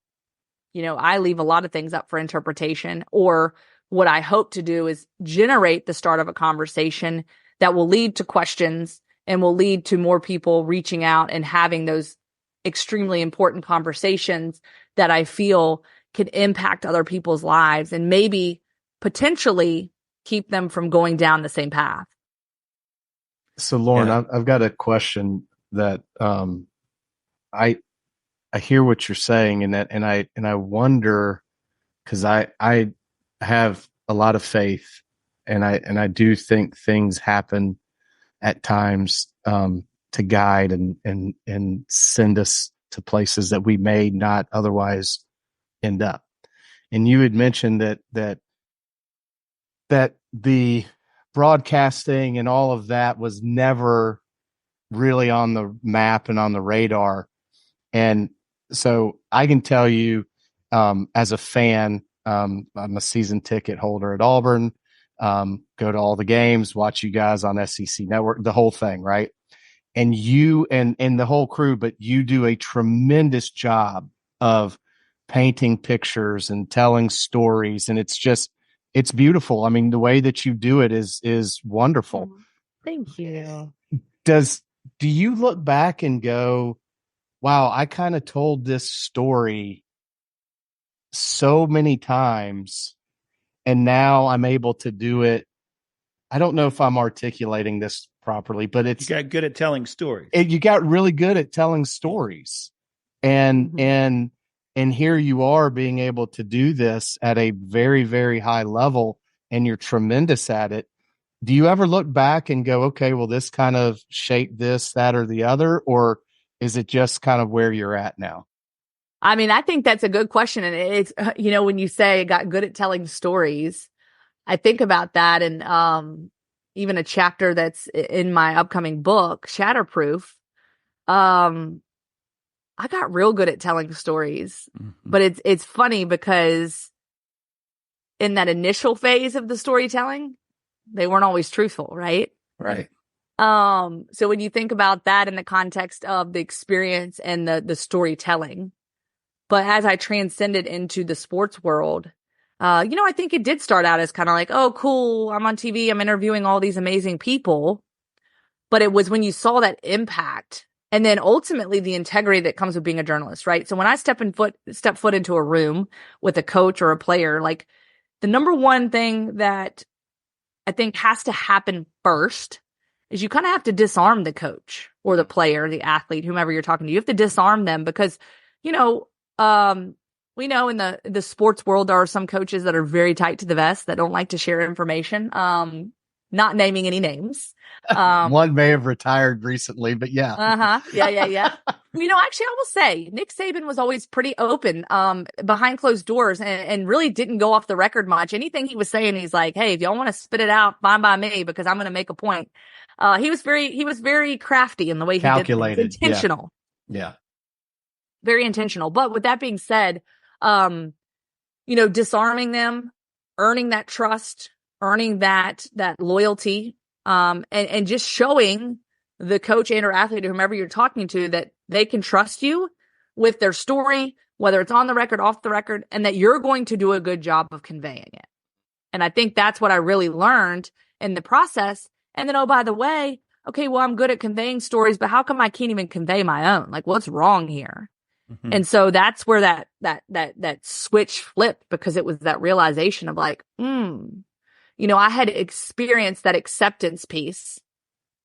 I leave a lot of things up for interpretation, or what I hope to do is generate the start of a conversation that will lead to questions and will lead to more people reaching out and having those extremely important conversations that I feel could impact other people's lives and maybe potentially keep them from going down the same path. So Lauren, I've got a question that I hear what you're saying, and I wonder, because I have a lot of faith, and I do think things happen at times to guide and send us to places that we may not otherwise end up. And you had mentioned that the broadcasting and all of that was never really on the map and on the radar. And so I can tell you, as a fan, I'm a season ticket holder at Auburn, go to all the games, watch you guys on SEC Network, the whole thing, right? And you and the whole crew, but you do a tremendous job of painting pictures and telling stories. And it's it's beautiful. I mean, the way that you do it is wonderful. Thank you. Do you look back and go, wow, I kind of told this story so many times and now I'm able to do it? I don't know if I'm articulating this properly, but you got good at telling stories. You got really good at telling stories, and here you are being able to do this at a very, very high level, and you're tremendous at it. Do you ever look back and go, okay, well, this kind of shaped this, that, or the other, or is it just kind of where you're at now? I mean, I think that's a good question. And it's, when you say got good at telling stories, I think about that. And, even a chapter that's in my upcoming book, Shatterproof, I got real good at telling stories, but it's funny because in that initial phase of the storytelling, they weren't always truthful, right? Right. So when you think about that in the context of the experience and the storytelling, but as I transcended into the sports world, I think it did start out as kind of like, oh, cool, I'm on TV, I'm interviewing all these amazing people. But it was when you saw that impact and then ultimately the integrity that comes with being a journalist, right? So when I step foot into a room with a coach or a player, like the number one thing that I think has to happen first is you kind of have to disarm the coach or the player, the athlete, whomever you're talking to. You have to disarm them because, we know in the sports world, there are some coaches that are very tight to the vest that don't like to share information. Not naming any names. One may have retired recently, but yeah. Yeah. Actually, I will say Nick Saban was always pretty open, behind closed doors and really didn't go off the record much. Anything he was saying, he's like, hey, if y'all want to spit it out, fine by me, because I'm going to make a point. He was very crafty in the way he calculated, did things. Intentional. Yeah. Very intentional. But with that being said, disarming them, earning that trust, earning that loyalty, and just showing the coach and or athlete or whomever you're talking to that they can trust you with their story, whether it's on the record, off the record, and that you're going to do a good job of conveying it. And I think that's what I really learned in the process. And then, oh, by the way, okay, well, I'm good at conveying stories, but how come I can't even convey my own? Like, what's wrong here? Mm-hmm. And so that's where that switch flipped, because it was that realization of like, I had experienced that acceptance piece,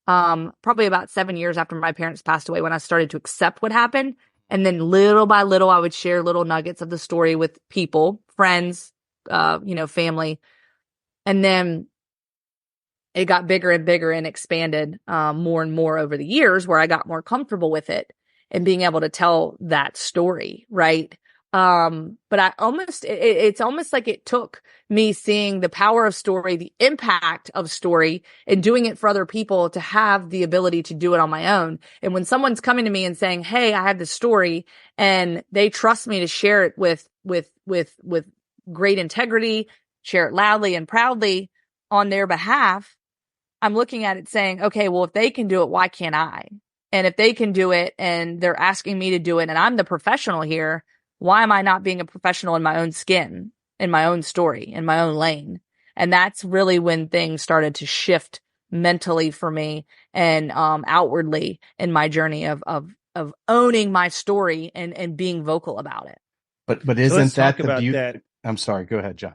probably about 7 years after my parents passed away, when I started to accept what happened. And then little by little, I would share little nuggets of the story with people, friends, family. And then it got bigger and bigger and expanded, more and more over the years, where I got more comfortable with it and being able to tell that story. Right. But it's almost like it took me seeing the power of story, the impact of story, and doing it for other people to have the ability to do it on my own. And when someone's coming to me and saying, hey, I have this story, and they trust me to share it with great integrity, share it loudly and proudly on their behalf, I'm looking at it saying, okay, well, if they can do it, why can't I? And if they can do it and they're asking me to do it and I'm the professional here, why am I not being a professional in my own skin, in my own story, in my own lane? And that's really when things started to shift mentally for me and outwardly in my journey of owning my story and being vocal about it. But isn't that the beauty? I'm sorry. Go ahead, John.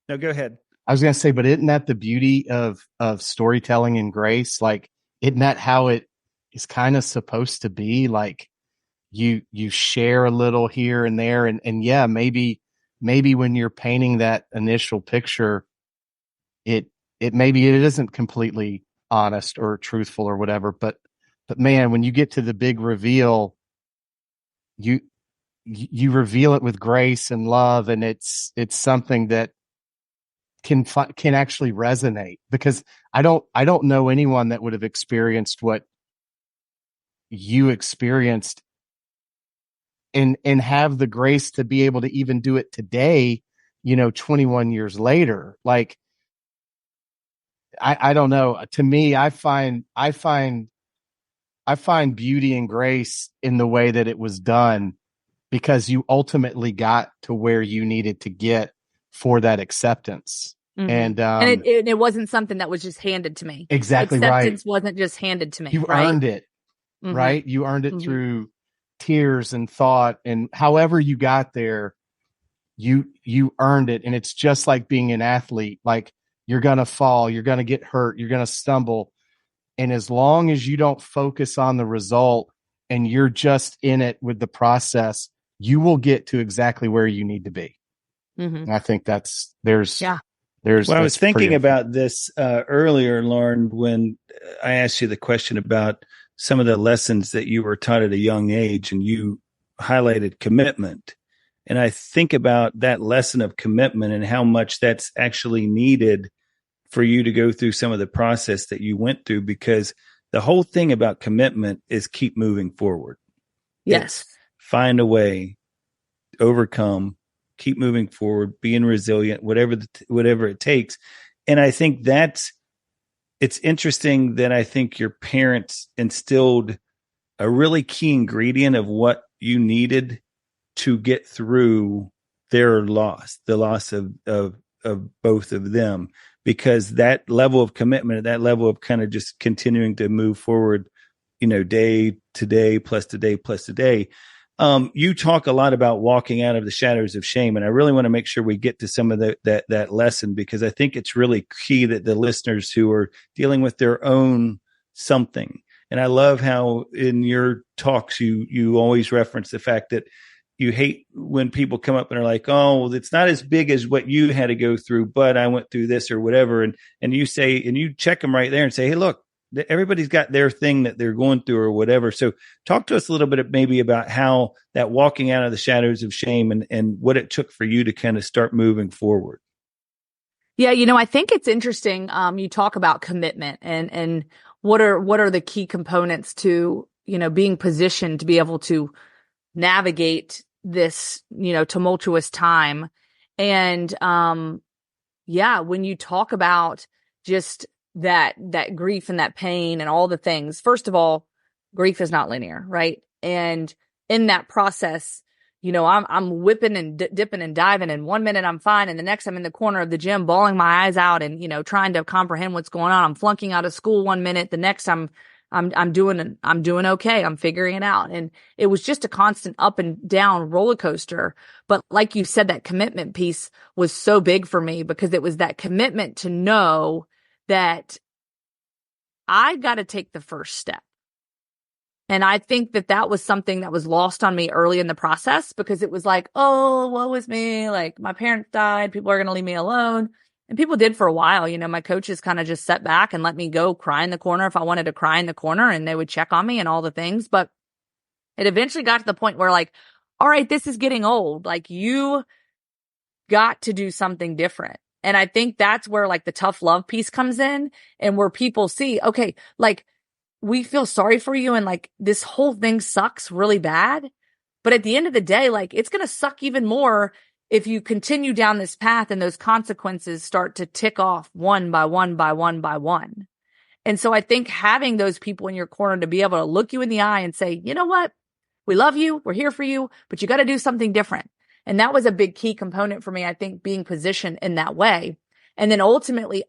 No, go ahead. I was going to say, but isn't that the beauty of storytelling and grace? Like, isn't that how it is kind of supposed to be? Like, you share a little here and there, and yeah, maybe when you're painting that initial picture, it maybe it isn't completely honest or truthful or whatever, but man, when you get to the big reveal, you reveal it with grace and love, and it's something that can actually resonate, because I don't know anyone that would have experienced what you experienced and have the grace to be able to even do it today, 21 years later. Like, I don't know. To me, I find beauty and grace in the way that it was done, because you ultimately got to where you needed to get for that acceptance. And it wasn't something that was just handed to me. Exactly Acceptance right. wasn't just handed to me. You right? earned it, right? You earned it through tears and thought, and however you got there, you earned it. And it's just like being an athlete. Like, you're going to fall, you're going to get hurt, you're going to stumble. And as long as you don't focus on the result and you're just in it with the process, you will get to exactly where you need to be. And I think I was thinking about this earlier, Lauren, when I asked you the question about some of the lessons that you were taught at a young age, and you highlighted commitment. And I think about that lesson of commitment and how much that's actually needed for you to go through some of the process that you went through, because the whole thing about commitment is keep moving forward. Yes. It's find a way, overcome, keep moving forward, being resilient, whatever it takes. And I think it's interesting that I think your parents instilled a really key ingredient of what you needed to get through their loss, the loss of both of them, because that level of commitment, that level of kind of just continuing to move forward, day to day, plus today, plus today. You talk a lot about walking out of the shadows of shame, and I really want to make sure we get to some of that lesson, because I think it's really key that the listeners who are dealing with their own something. And I love how in your talks, you always reference the fact that you hate when people come up and are like, oh, it's not as big as what you had to go through, but I went through this or whatever. And you say, and you check them right there and say, hey, look, everybody's got their thing that they're going through or whatever. So talk to us a little bit maybe about how that walking out of the shadows of shame and what it took for you to kind of start moving forward. Yeah. I think it's interesting. You talk about commitment and what are the key components to, being positioned to be able to navigate this, tumultuous time. And, when you talk about just that grief and that pain and all the things, first of all, grief is not linear, right? And in that process, I'm whipping and dipping and diving, and 1 minute I'm fine, and the next I'm in the corner of the gym bawling my eyes out and trying to comprehend what's going on. I'm flunking out of school 1 minute, the next I'm doing okay. I'm figuring it out. And it was just a constant up and down roller coaster. But like you said, that commitment piece was so big for me, because it was that commitment to know that I got to take the first step. And I think that was something that was lost on me early in the process, because it was like, oh, woe is me. Like, my parents died. People are going to leave me alone. And people did for a while. My coaches kind of just sat back and let me go cry in the corner if I wanted to cry in the corner, and they would check on me and all the things. But it eventually got to the point where, like, all right, this is getting old. Like, you got to do something different. And I think that's where, like, the tough love piece comes in, and where people see, okay, like, we feel sorry for you, and like, this whole thing sucks really bad. But at the end of the day, like, it's going to suck even more if you continue down this path and those consequences start to tick off one by one by one by one. And so I think having those people in your corner to be able to look you in the eye and say, you know what? We love you. We're here for you, but you got to do something different. And that was a big key component for me, I think, being positioned in that way. And then ultimately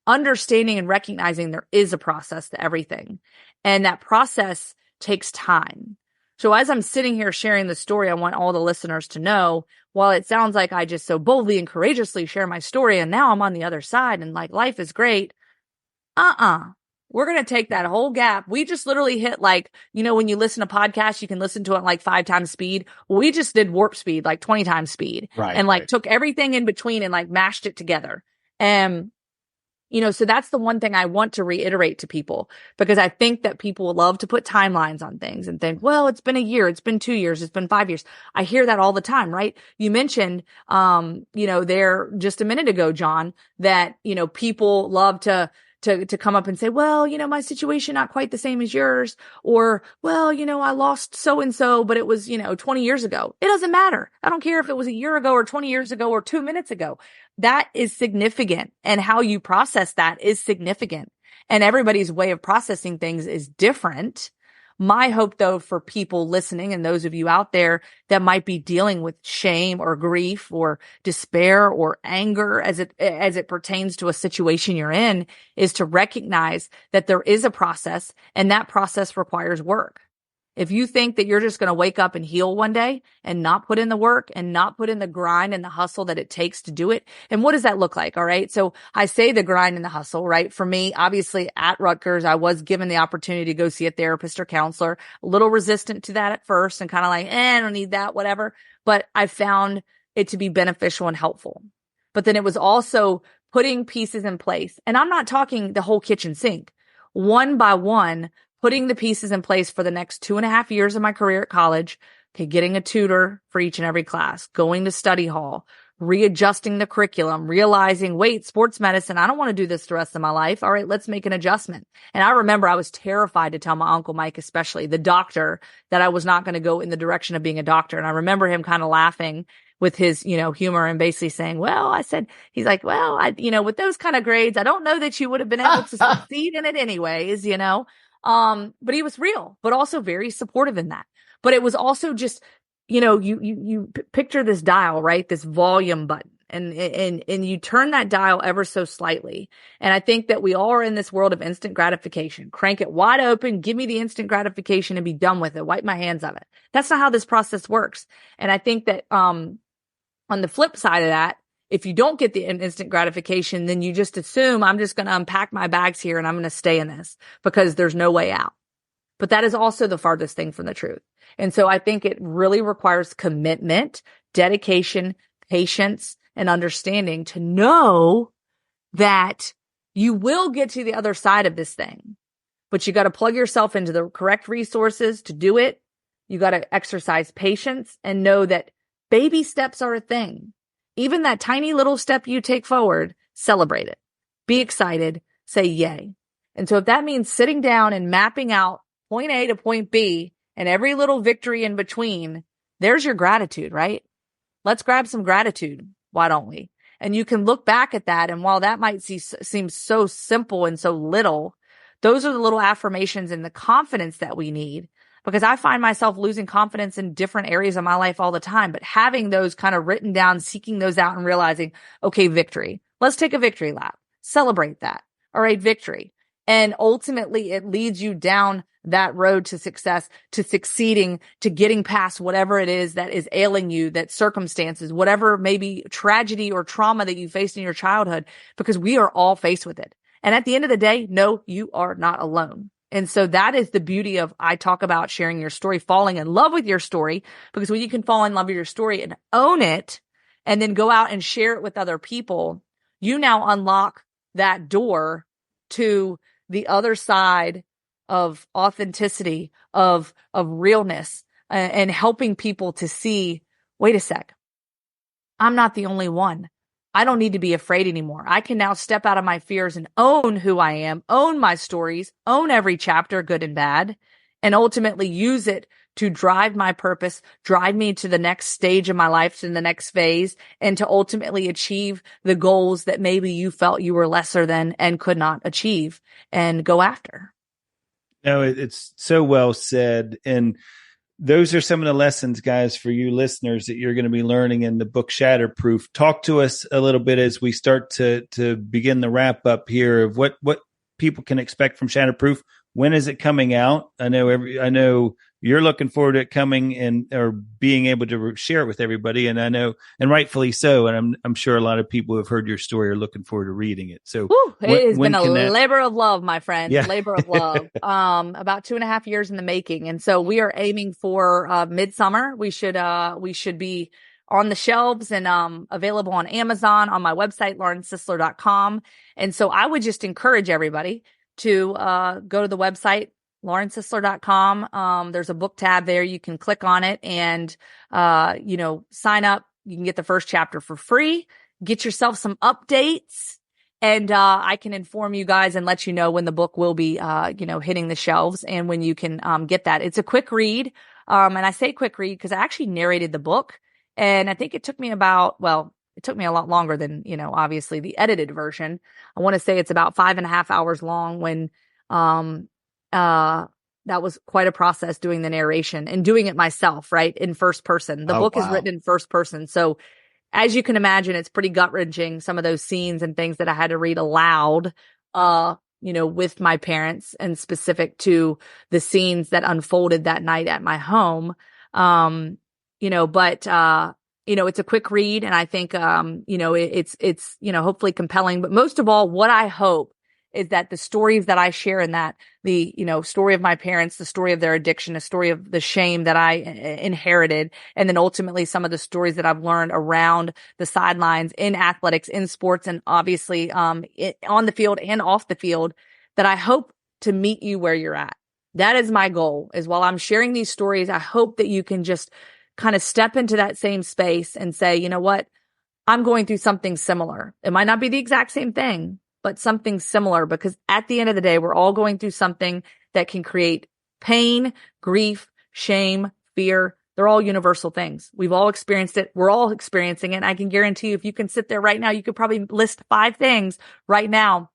understanding and recognizing there is a process to everything. And that process takes time. So as I'm sitting here sharing the story, I want all the listeners to know, while it sounds like I just so boldly and courageously share my story, and now I'm on the other side and like life is great. We're going to take that whole gap. We just literally hit, like, when you listen to podcasts, you can listen to it like 5 times speed. We just did warp speed, like 20 times speed. Right. And like took everything in between and like mashed it together. And so that's the one thing I want to reiterate to people, because I think that people love to put timelines on things and think, well, it's been a year, it's been 2 years, it's been 5 years. I hear that all the time, right? You mentioned, there just a minute ago, John, that, people love to come up and say, well, my situation not quite the same as yours, or, well, I lost so-and-so, but it was, 20 years ago. It doesn't matter. I don't care if it was a year ago or 20 years ago or 2 minutes ago. That is significant. And how you process that is significant. And everybody's way of processing things is different. my hope, though, for people listening and those of you out there that might be dealing with shame or grief or despair or anger as it pertains to a situation you're in, is to recognize that there is a process, and that process requires work. If you think that you're just going to wake up and heal one day and not put in the work and not put in the grind and the hustle that it takes to do it, and what does that look like? All right. So I say the grind and the hustle, right? For me, obviously at Rutgers, I was given the opportunity to go see a therapist or counselor, a little resistant to that at first and kind of like, I don't need that, whatever. But I found it to be beneficial and helpful. But then it was also putting pieces in place. And I'm not talking the whole kitchen sink. One by one, putting the pieces in place for the next 2.5 years of my career at college, okay, getting a tutor for each and every class, going to study hall, readjusting the curriculum, realizing, wait, sports medicine, I don't want to do this the rest of my life. All right, let's make an adjustment. And I remember I was terrified to tell my Uncle Mike, especially the doctor, that I was not going to go in the direction of being a doctor. And I remember him kind of laughing with his, humor and basically saying, he's like, with those kind of grades, I don't know that you would have been able to succeed in it anyways, but he was real, but also very supportive in that. But it was also just, you picture this dial, right? This volume button, and you turn that dial ever so slightly. And I think that we all are in this world of instant gratification. Crank it wide open, give me the instant gratification and be done with it. Wipe my hands of it. That's not how this process works. And I think that, on the flip side of that, if you don't get the instant gratification, then you just assume I'm just going to unpack my bags here and I'm going to stay in this because there's no way out. But that is also the farthest thing from the truth. And so I think it really requires commitment, dedication, patience, and understanding to know that you will get to the other side of this thing. But you got to plug yourself into the correct resources to do it. You got to exercise patience and know that baby steps are a thing. Even that tiny little step you take forward, celebrate it. Be excited. Say yay. And so if that means sitting down and mapping out point A to point B and every little victory in between, there's your gratitude, right? Let's grab some gratitude. Why don't we? And you can look back at that. And while that might seem so simple and so little, those are the little affirmations and the confidence that we need. Because I find myself losing confidence in different areas of my life all the time, but having those kind of written down, seeking those out and realizing, okay, victory. Let's take a victory lap. Celebrate that. All right, victory. And ultimately it leads you down that road to success, to succeeding, to getting past whatever it is that is ailing you, that circumstances, whatever maybe tragedy or trauma that you faced in your childhood, because we are all faced with it. And at the end of the day, no, you are not alone. And so that is the beauty of, I talk about sharing your story, falling in love with your story, because when you can fall in love with your story and own it and then go out and share it with other people, you now unlock that door to the other side of authenticity, of realness, and helping people to see, wait a sec, I'm not the only one. I don't need to be afraid anymore. I can now step out of my fears and own who I am, own my stories, own every chapter, good and bad, and ultimately use it to drive my purpose, drive me to the next stage of my life, to the next phase, and to ultimately achieve the goals that maybe you felt you were lesser than and could not achieve and go after. No, it's so well said. And those are some of the lessons, guys, for you listeners that you're going to be learning in the book Shatterproof. Talk to us a little bit as we start to begin the wrap up here of what people can expect from Shatterproof. When is it coming out? I know you're looking forward to it coming or being able to share it with everybody. And I know, and rightfully so. And I'm sure a lot of people who have heard your story are looking forward to reading it. So it has been a labor of love, my friend. Yeah. Labor of love. About 2.5 years in the making. And so we are aiming for midsummer. We should be on the shelves and available on Amazon, on my website, laurensisler.com. And so I would just encourage everybody to go to the website, laurensisler.com. There's a book tab there. You can click on it and, sign up. You can get the first chapter for free. Get yourself some updates. And I can inform you guys and let you know when the book will be, hitting the shelves and when you can get that. It's a quick read. And I say quick read because I actually narrated the book. And I think it took me it took me a lot longer than, obviously the edited version. I want to say it's about 5.5 hours long when that was quite a process doing the narration and doing it myself, right? In first person. The book is written in first person. So as you can imagine, it's pretty gut wrenching. Some of those scenes and things that I had to read aloud, with my parents and specific to the scenes that unfolded that night at my home. But it's a quick read, and I think, it's hopefully compelling. But most of all, what I hope is that the stories that I share in that, the, story of my parents, the story of their addiction, the story of the shame that I inherited, and then ultimately some of the stories that I've learned around the sidelines in athletics, in sports, and obviously, on the field and off the field, that I hope to meet you where you're at. That is my goal, is while I'm sharing these stories, I hope that you can just kind of step into that same space and say, you know what? I'm going through something similar. It might not be the exact same thing, but something similar, because at the end of the day, we're all going through something that can create pain, grief, shame, fear. They're all universal things. We've all experienced it. We're all experiencing it. And I can guarantee you, if you can sit there right now, you could probably list 5 things right now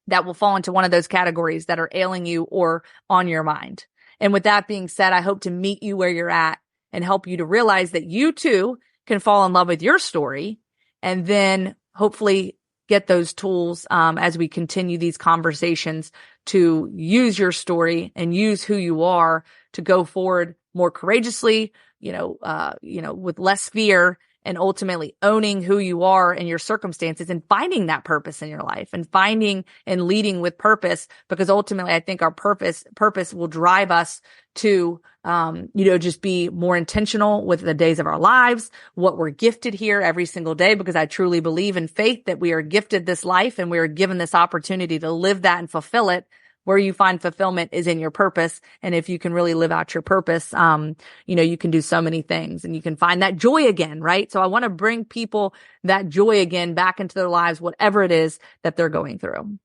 that will fall into one of those categories that are ailing you or on your mind. And with that being said, I hope to meet you where you're at and help you to realize that you too can fall in love with your story, and then hopefully get those tools as we continue these conversations to use your story and use who you are to go forward more courageously, with less fear, and ultimately owning who you are and your circumstances and finding that purpose in your life and finding and leading with purpose, because ultimately I think our purpose will drive us to, just be more intentional with the days of our lives, what we're gifted here every single day, because I truly believe in faith that we are gifted this life and we are given this opportunity to live that and fulfill it. Where you find fulfillment is in your purpose. And if you can really live out your purpose, you can do so many things and you can find that joy again, right? So I want to bring people that joy again back into their lives, whatever it is that they're going through.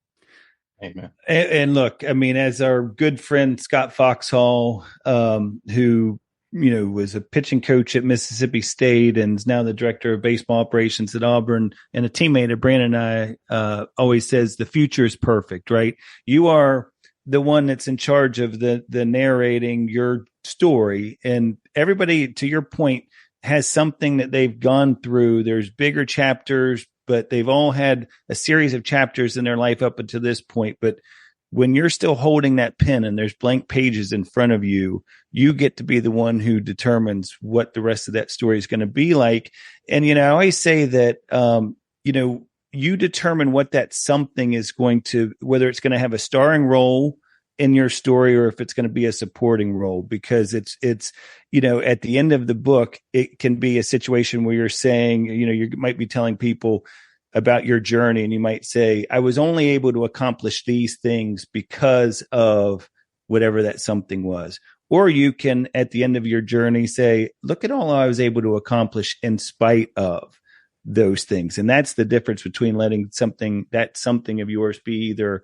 Amen. And look, I mean, as our good friend Scott Foxhall, who, was a pitching coach at Mississippi State and is now the director of baseball operations at Auburn, and a teammate of Brandon and I, always says the future is perfect, right? You are the one that's in charge of the narrating your story, and everybody, to your point, has something that they've gone through. There's bigger chapters, but they've all had a series of chapters in their life up until this point. But when you're still holding that pen and there's blank pages in front of you, you get to be the one who determines what the rest of that story is going to be like. And, I always say that, you determine what that something is going to, whether it's going to have a starring role in your story or if it's going to be a supporting role, because it's, at the end of the book, it can be a situation where you're saying, you might be telling people about your journey, and you might say, I was only able to accomplish these things because of whatever that something was. Or you can, at the end of your journey, say, look at all I was able to accomplish in spite of those things. And that's the difference between letting something of yours be either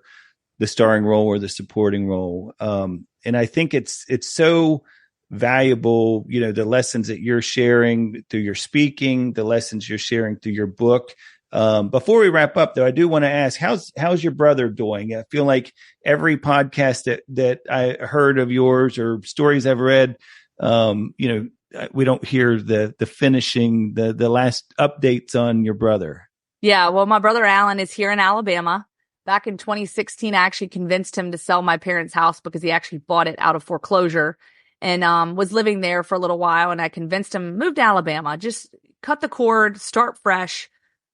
the starring role or the supporting role. And I think it's so valuable, the lessons that you're sharing through your speaking, the lessons you're sharing through your book. Before we wrap up, though, I do want to ask, how's your brother doing? I feel like every podcast that I heard of yours or stories I've read, we don't hear the finishing, the last updates on your brother. Yeah. Well, my brother Alan is here in Alabama. Back in 2016, I actually convinced him to sell my parents' house because he actually bought it out of foreclosure and was living there for a little while. And I convinced him, move to Alabama, just cut the cord, start fresh.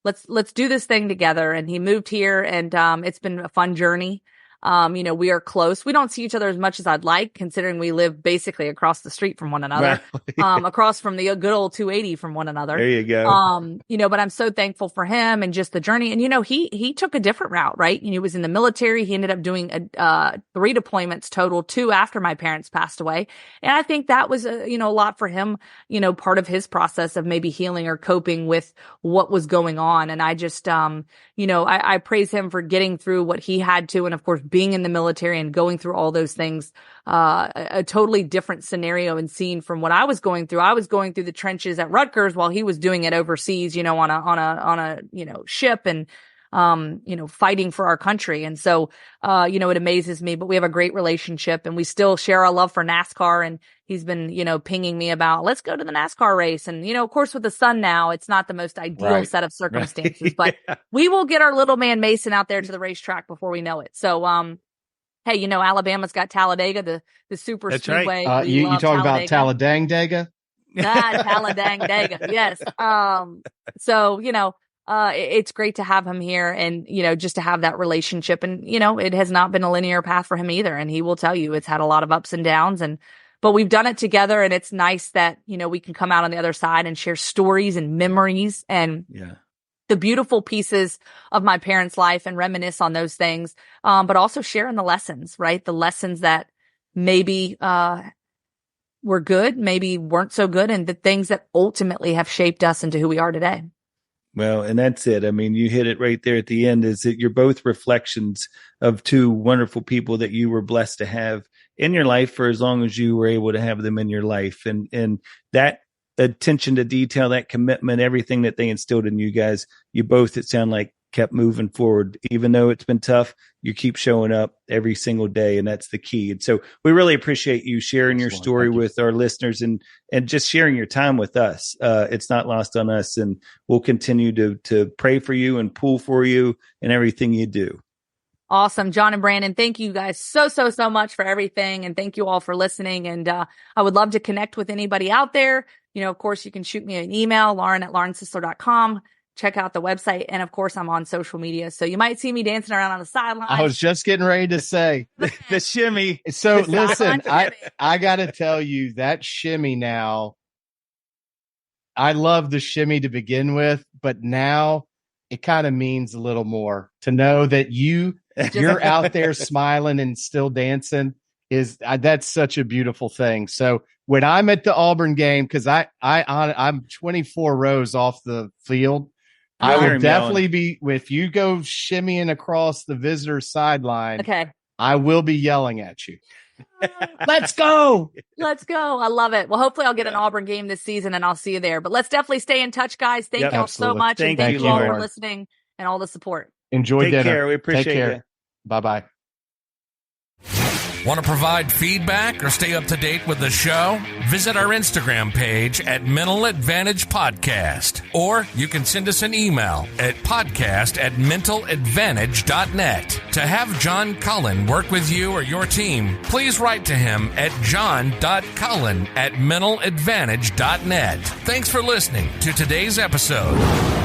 Let's do this thing together. And he moved here, and it's been a fun journey. We are close. We don't see each other as much as I'd like, considering we live basically across the street from one another, across from the good old 280 from one another. There you go. But I'm so thankful for him and just the journey. And, he took a different route, right? He was in the military. He ended up doing 3 deployments total, 2 after my parents passed away. And I think that was, a lot for him, part of his process of maybe healing or coping with what was going on. And I just, I praise him for getting through what he had to. And of course, being in the military and going through all those things, a totally different scenario and scene from what I was going through. I was going through the trenches at Rutgers while he was doing it overseas, on a ship. And, fighting for our country. And so, it amazes me, but we have a great relationship and we still share our love for NASCAR. And he's been, pinging me about, let's go to the NASCAR race. And, of course, with the son now, it's not the most ideal set of circumstances, but we will get our little man Mason out there to the racetrack before we know it. So, hey, Alabama's got Talladega, the super That's speedway. Right. You talking about Talladega? Talladega. Yes. So, it's great to have him here and, just to have that relationship. And, it has not been a linear path for him either. And he will tell you it's had a lot of ups and downs but we've done it together. And it's nice that, we can come out on the other side and share stories and memories and the beautiful pieces of my parents' life and reminisce on those things. But also sharing the lessons, right? The lessons that maybe, were good, maybe weren't so good, and the things that ultimately have shaped us into who we are today. Well, and that's it. I mean, you hit it right there at the end, is that you're both reflections of two wonderful people that you were blessed to have in your life for as long as you were able to have them in your life. And that attention to detail, that commitment, everything that they instilled in you guys, you both, it sounded like, kept moving forward. Even though it's been tough, you keep showing up every single day, and that's the key. And so we really appreciate you sharing your story with our listeners and just sharing your time with us. It's not lost on us, and we'll continue to pray for you and pull for you and everything you do. Awesome. John and Brandon, thank you guys so much for everything. And thank you all for listening. And I would love to connect with anybody out there. Of course, you can shoot me an email, lauren@laurensisler.com. Check out the website. And of course, I'm on social media. So you might see me dancing around on the sideline. I was just getting ready to say the shimmy. So listen, I got to tell you that shimmy now, I love the shimmy to begin with, but now it kind of means a little more to know that you're out there smiling and still dancing that's such a beautiful thing. So when I'm at the Auburn game, cause I'm 24 rows off the field, I will definitely be, if you go shimmying across the visitor sideline, okay, I will be yelling at you. Let's go. Let's go. I love it. Well, hopefully I'll get an Auburn game this season and I'll see you there, but let's definitely stay in touch, guys. Thank y'all so much. Thank you all for listening and all the support. Enjoy dinner. Take care. We appreciate you. Bye-bye. Want to provide feedback or stay up to date with the show? Visit our Instagram page at Mental Advantage Podcast, or you can send us an email at podcast@mentaladvantage.net. To have John Cullen work with you or your team, please write to him at john.cullen@mentaladvantage.net. Thanks for listening to today's episode.